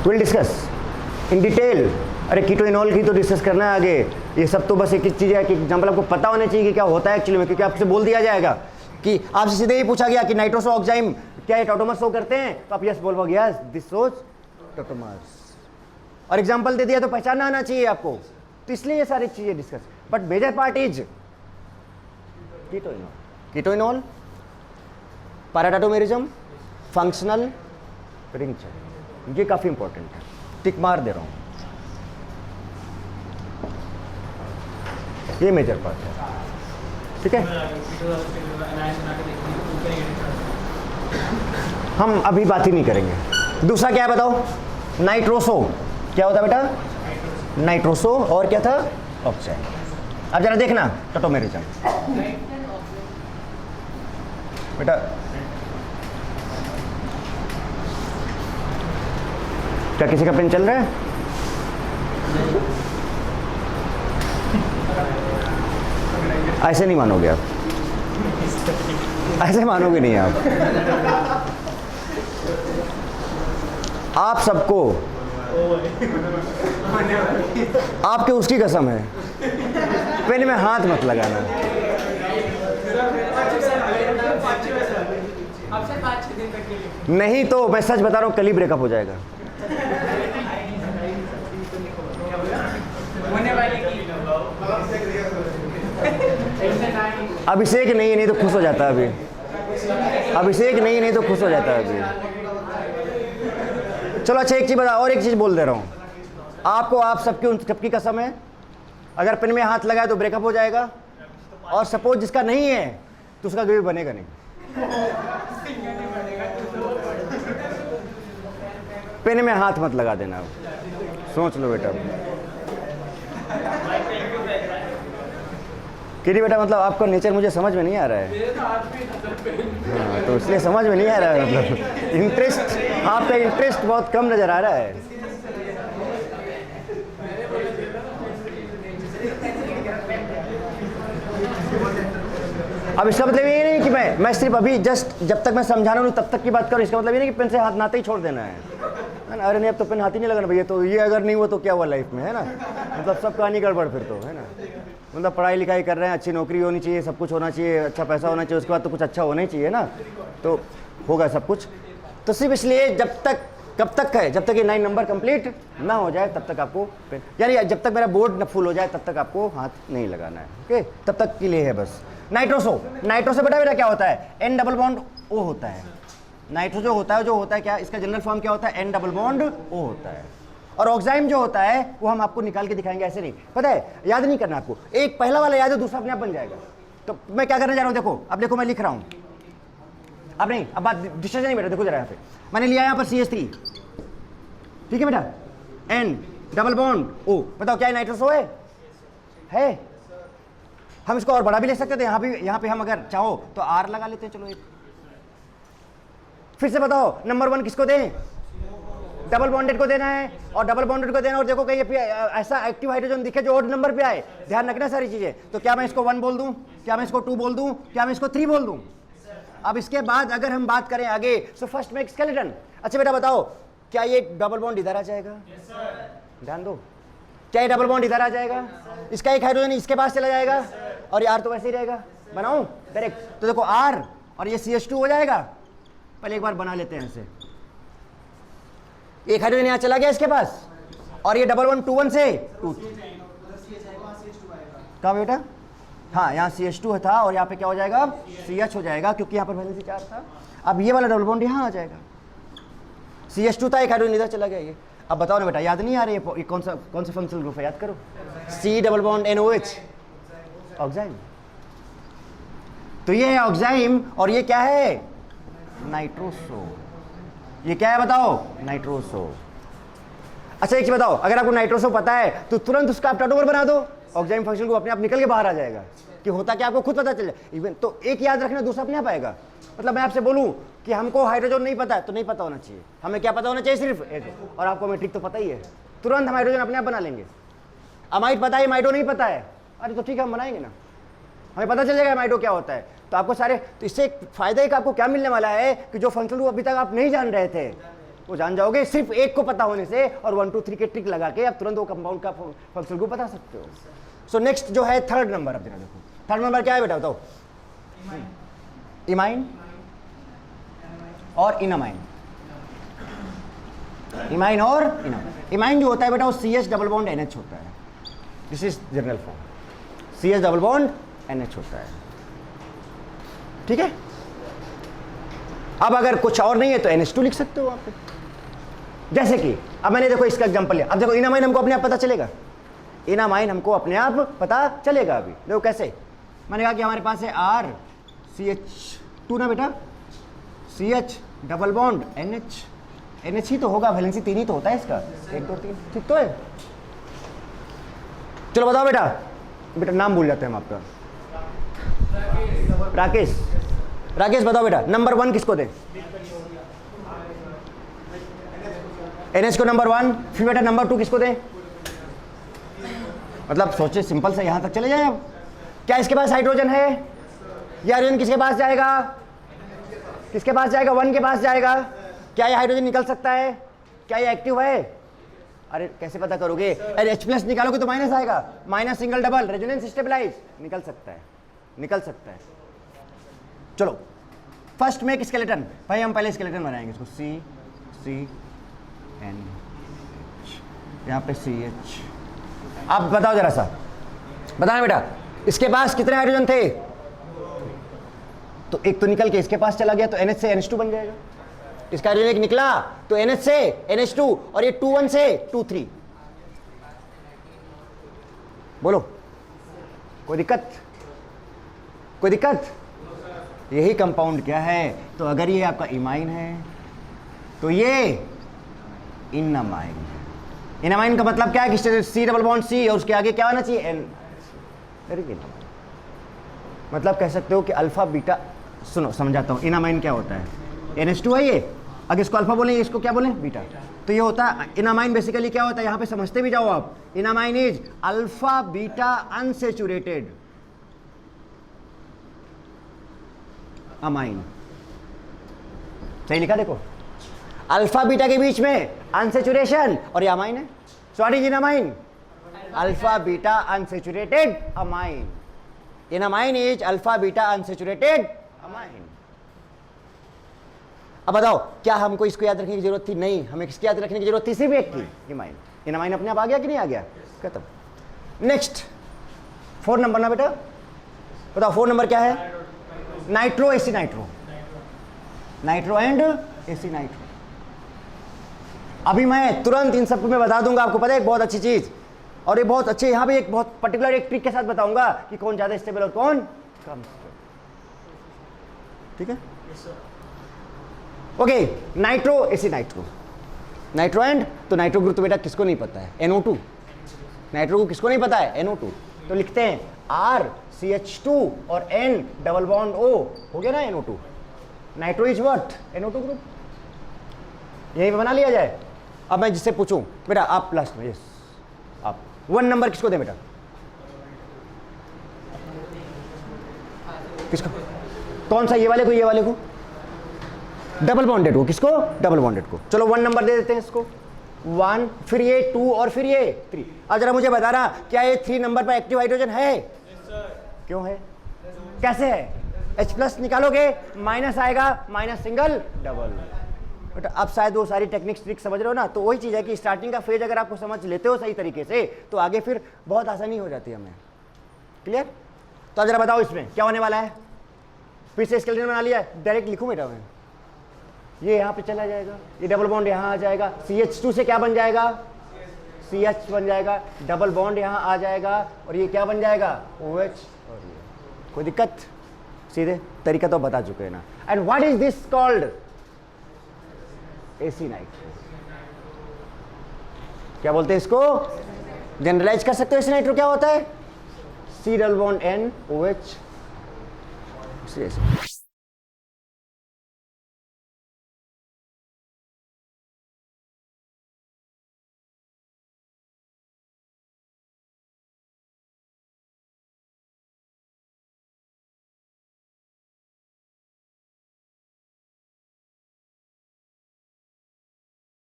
A: Will discuss in detail. अरे कीटोइनॉल की तो डिस्कस करना है आगे, ये सब तो बस एक चीज़ है कि एग्जाम्पल आपको पता होना चाहिए कि क्या होता है एक्चुअली में, क्योंकि आपसे बोल दिया जाएगा कि आपसे सीधे ही पूछा गया कि नाइट्रोसो ऑक्साइम क्या ये टॉटोमर्स शो करते हैं, तो आप यस बोलोगे, यस दिस शोज टॉटोमर्स, और एग्जाम्पल दे दिया तो पहचानना आना चाहिए आपको। तो इसलिए ये सारी चीज़ें discuss, but major part is keto enol, keto enol, para tautomerism, functional ring chain, ये काफ़ी इंपॉर्टेंट है, टिक मार दे रहा हूँ, ये मेजर पार्ट है, ठीक है। हम अभी बात ही नहीं करेंगे। दूसरा क्या है बताओ, नाइट्रोसो, क्या होता है बेटा, नाइट्रोसो, और क्या था, ऑक्साइड। अब जरा देखना टॉटोमेरिज्म बेटा, क्या किसी का पेन चल रहा है, ऐसे नहीं मानोगे आप, ऐसे मानोगे नहीं आप सबको, आपके उसकी कसम है, पेन में हाथ मत लगाना। नहीं तो मैं सच बता रहा हूँ, कल ही ब्रेकअप हो जाएगा। अभिषेक नहीं तो खुश हो जाता अभी, अभिषेक नहीं तो खुश हो जाता अभी। चलो अच्छा एक चीज बता, और एक चीज बोल दे रहा हूँ आपको, आप सबकी उन सबकी कसम है अगर पेन में हाथ लगाए तो ब्रेकअप हो जाएगा, और सपोज जिसका नहीं है तो उसका कभी बनेगा नहीं। पेन में हाथ मत लगा देना, सोच लो बेटा। कि बेटा मतलब आपका नेचर मुझे समझ में नहीं आ रहा है। हाँ, तो इसलिए समझ में नहीं आ रहा है, मतलब इंटरेस्ट, आपका इंटरेस्ट बहुत कम नजर आ रहा है। अब इसका मतलब ये नहीं कि मैं सिर्फ अभी जस्ट जब तक मैं समझाना हूँ तब तक की बात करूँ। इसका मतलब ये नहीं कि पेन से हाथ नाते ही छोड़ देना है ना। अरे नहीं अब तो पेन हाथ ही नहीं लगाना भैया, तो ये अगर नहीं हुआ तो क्या हुआ लाइफ में, है ना। मतलब सब कहानी गड़बड़ फिर तो, है ना। मतलब पढ़ाई लिखाई कर रहे हैं, अच्छी नौकरी होनी चाहिए, सब कुछ होना चाहिए, अच्छा पैसा होना चाहिए, उसके बाद तो कुछ अच्छा होना ही चाहिए ना, तो होगा सब कुछ। तो सिर्फ इसलिए जब तक, कब तक है, जब तक ये 9 नंबर कंप्लीट ना हो जाए तब तक आपको पेन, यानी जब तक मेरा बोर्ड न फुल हो जाए तब तक आपको हाथ नहीं लगाना है। ओके, तब तक के लिए है बस। नाइट्रोसो, नाइट्रोसो बेटा मेरा क्या होता है, N डबल बॉन्ड O होता है। नाइट्रो जो होता है क्या, इसका जनरल फॉर्म क्या होता है, N डबल बॉन्ड O होता है। और ऑक्साइम जो होता है वो हम आपको निकाल के दिखाएंगे, ऐसे नहीं, पता है, याद नहीं करना आपको। एक पहला वाला याद है, दूसरा अपने आप बन जाएगा। तो मैं क्या करने जा रहा हूँ, देखो अब देखो मैं लिख रहा हूँ, अब नहीं, अब बात डिस्कशन नहीं बेटा, देखो जरा यहाँ पे मैंने लिया यहाँ पर CH3, ठीक है बेटा, N डबल बॉन्ड O, बताओ क्या नाइट्रोसो है? हम इसको और बड़ा भी ले सकते थे, यहाँ पे हम अगर चाहो तो R लगा लेते हैं। चलो एक फिर से बताओ, नंबर 1 किसको दें, डबल बॉन्डेड को देना है, और डबल बॉन्डेड को देना। और देखो कहीं ऐसा एक्टिव हाइड्रोजन दिखे जो ओड नंबर पे आए, ध्यान रखना सारी चीजें। तो क्या मैं इसको 1 बोल दूं, क्या मैं इसको 2 बोल दूं, क्या मैं इसको 3 बोल दूं। अब इसके बाद अगर हम बात करें आगे, सो फर्स्ट में स्केलेटन। अच्छा बेटा बताओ, क्या ये डबल बॉन्ड इधर आ जाएगा, ध्यान दो, क्या ये डबल बॉन्ड इधर आ जाएगा, इसका एक हाइड्रोजन इसके पास चला जाएगा, और ये R तो वैसे ही रहेगा, बनाऊं डायरेक्ट। तो देखो R और ये CH2 हो जाएगा। पहले एक बार बना लेते हैं इसे, एक हाइड्रोजन यहाँ चला गया इसके पास, और ये डबल 1 2 1 से 2 कहाँ बेटा, हाँ यहाँ CH2 था, और यहाँ पे क्या हो जाएगा, CH हो जाएगा, क्योंकि यहाँ पर वैलेंसी चार्ज था। अब ये वाला डबल बॉन्ड यहाँ आ जाएगा, CH2 था, एक हाइड्रोजन इधर चला गया ये। अब बताओ ना बेटा, याद नहीं आ रही है ये कौन सा फंक्शनल ग्रुप है, याद करो, C double bond NOH, oxime. तो ये है ऑक्साइम, और ये क्या है, नाइट्रोसो। ये क्या है बताओ, नाइट्रोसो। अच्छा एक चीज बताओ, अगर आपको नाइट्रोसो पता है तो तुरंत उसका आप टर्नओवर बना दो, ऑक्साइम फंक्शन को अपने आप निकल के बाहर आ जाएगा कि होता क्या, आपको खुद पता चल जाए। इवन तो एक याद रखना, दूसरा अपने आप आएगा। मतलब मैं आपसे बोलूं कि हमको हाइड्रोजन नहीं पता है तो नहीं पता होना चाहिए, हमें क्या पता होना चाहिए, सिर्फ एक। और आपको मेट्रिक तो पता ही है, तुरंत हम हाइड्रोजन अपने आप बना लेंगे। अमाइड पता है, माइडो नहीं पता है, अरे तो ठीक है हम बनाएंगे ना, हमें पता चल जाएगा माइडो क्या होता है। तो आपको सारे, तो इससे एक फायदा एक आपको क्या मिलने वाला है कि जो फंक्शनल ग्रुप अभी तक आप नहीं जान रहे थे वो जान जाओगे, सिर्फ एक को पता होने से, और 1 2 3 के ट्रिक लगा के आप तुरंत वो कंपाउंड का फंक्शनल ग्रुप बता सकते हो। सो नेक्स्ट जो है थर्ड नंबर, अब जरा देखो थर्ड नंबर क्या है बेटा बताओ, इमाइन और इनामाइन। इमाइन और इनामाइन, इमाइन जो होता है बेटा वो CH डबल बॉन्ड NH होता है, this is general form, CH double bond NH होता है, ठीक है। अब अगर कुछ और नहीं है तो NH2 लिख सकते हो आप, जैसे कि अब मैंने देखो इसका एग्जांपल लिया। अब देखो इनामाइन हमको अपने आप पता चलेगा, इनामाइन हमको अपने आप पता चलेगा। अभी देखो कैसे, मैंने कहा कि हमारे पास है R CH2 ना बेटा, CH double bond NH, NH ही तो होगा, वैलेंसी 3 ही तो होता है इसका, 1 2 3, ठीक तो है। चलो बताओ बेटा, बेटा नाम भूल जाते हैं हम आपका, राकेश, राकेश बताओ बेटा नंबर 1 किसको दें, NH को नंबर 1, फिर बेटा नंबर 2 किसको दें। मतलब सोचे सिंपल से, यहां तक चले जाए। अब क्या इसके पास हाइड्रोजन है, ये हाइड्रोजन किसके पास जाएगा, किसके पास जाएगा, 1 के पास जाएगा। क्या ये हाइड्रोजन निकल सकता है, क्या ये एक्टिव है, अरे कैसे पता करोगे, अरे H+ निकालोगे तो माइनस आएगा, minus single double resonance stabilise, निकल सकता है, निकल सकता है। चलो फर्स्ट में एक स्केलेटन, भाई हम पहले स्केलेटन बनाएंगे इसको, C N H, यहाँ पे CH। आप बताओ जरा सा, बताना बेटा इसके पास कितने हाइड्रोजन थे, तो एक तो निकल के इसके पास चला गया तो NH से NH2 बन जाएगा, इसका हाइड्रोजन एक निकला तो NH से NH2, और ये 2 1 से 2 3, बोलो, कोई दिक्कत? कोई दिक्कत? यही कंपाउंड क्या है? तो अगर ये आपका इमाइन है तो ये इनमाइन है। इनमाइन का मतलब क्या है कि सी डबल बॉन्ड सी और उसके आगे क्या होना चाहिए? एन। Very good. मतलब कह सकते हो कि अल्फा बीटा, सुनो समझाता हूँ, इनामाइन क्या होता है? NH2 है ये, अगर इसको अल्फा बोलें इसको क्या बोलें? बीटा। तो ये होता है इनामाइन। बेसिकली क्या होता है, यहाँ पे समझते भी जाओ आप, enamine is alpha beta unsaturated amine. सही लिखा देखो, अल्फा बीटा के बीच में अनसेचुरेशन और ये अमाइन है। So what is enamine? Alpha beta unsaturated amine. Enamine is alpha beta unsaturated amine. अब बताओ, क्या हमको इसको याद रखने की जरूरत थी? नहीं, हमें किसकी याद रखने की जरूरत थी? सिर्फ एक की, इमाइन। इनामाइन अपने आप आ गया कि नहीं आ गया? खत्म। नेक्स्ट 4 नंबर ना बेटा, बताओ 4 नंबर क्या है? Nitro AC nitro, nitro and AC nitro. अभी मैं तुरंत इन सबको मैं बता दूंगा, आपको पता है एक बहुत अच्छी चीज, और ये बहुत अच्छे, यहाँ पे एक बहुत पर्टिकुलर एक ट्रिक के साथ बताऊंगा कि कौन ज्यादा स्टेबल और कौन कम स्टेबल। ठीक है? Okay, nitro AC nitro, nitro and, तो नाइट्रो ग्रुप तो बेटा किसको नहीं पता है? NO2। नाइट्रो को किसको नहीं पता है? NO2। तो लिखते हैं RCH2 और N डबल बॉन्ड O, हो गया ना NO2। Nitro is what? NO2 group. यही पे बना लिया जाए। अब मैं जिससे पूछूं, बेटा आप लास्ट में, यस आप 1 नंबर किसको दें बेटा? किसको? कौन सा? ये वाले को, ये वाले को? डबल बॉन्डेड को। किसको? डबल बॉन्डेड को। चलो 1 नंबर दे देते हैं इसको, 1, फिर ये 2 और फिर ये 3। अब जरा मुझे बताना, क्या ये 3 नंबर पर एक्टिव हाइड्रोजन है? क्यों है? कैसे है? H+ निकालोगे माइनस आएगा, माइनस सिंगल डबल। बट अब शायद वो सारी टेक्निक्स ट्रिक समझ रहे हो ना? तो वही चीज़ है कि स्टार्टिंग का फेज अगर आपको समझ लेते हो सही तरीके से तो आगे फिर बहुत आसानी हो जाती है हमें। क्लियर? तो अब जरा बताओ इसमें क्या होने वाला है? फिर से स्केलेटन बना लिया है, डायरेक्ट लिखूं बेटा मैं, ये यहाँ पे चला जाएगा, ये डबल बॉन्ड यहाँ आ जाएगा, CH2 से क्या बन जाएगा? CH बन जाएगा, डबल बॉन्ड यहाँ आ जाएगा और ये क्या बन जाएगा? OH। और ये कोई दिक्कत? सीधे तरीका तो बता चुके हैं ना। And what is this called? AC nitro. क्या बोलते हैं इसको? जनरलाइज कर सकते हो एसी नाइट्रो क्या होता है? C double bond N OH।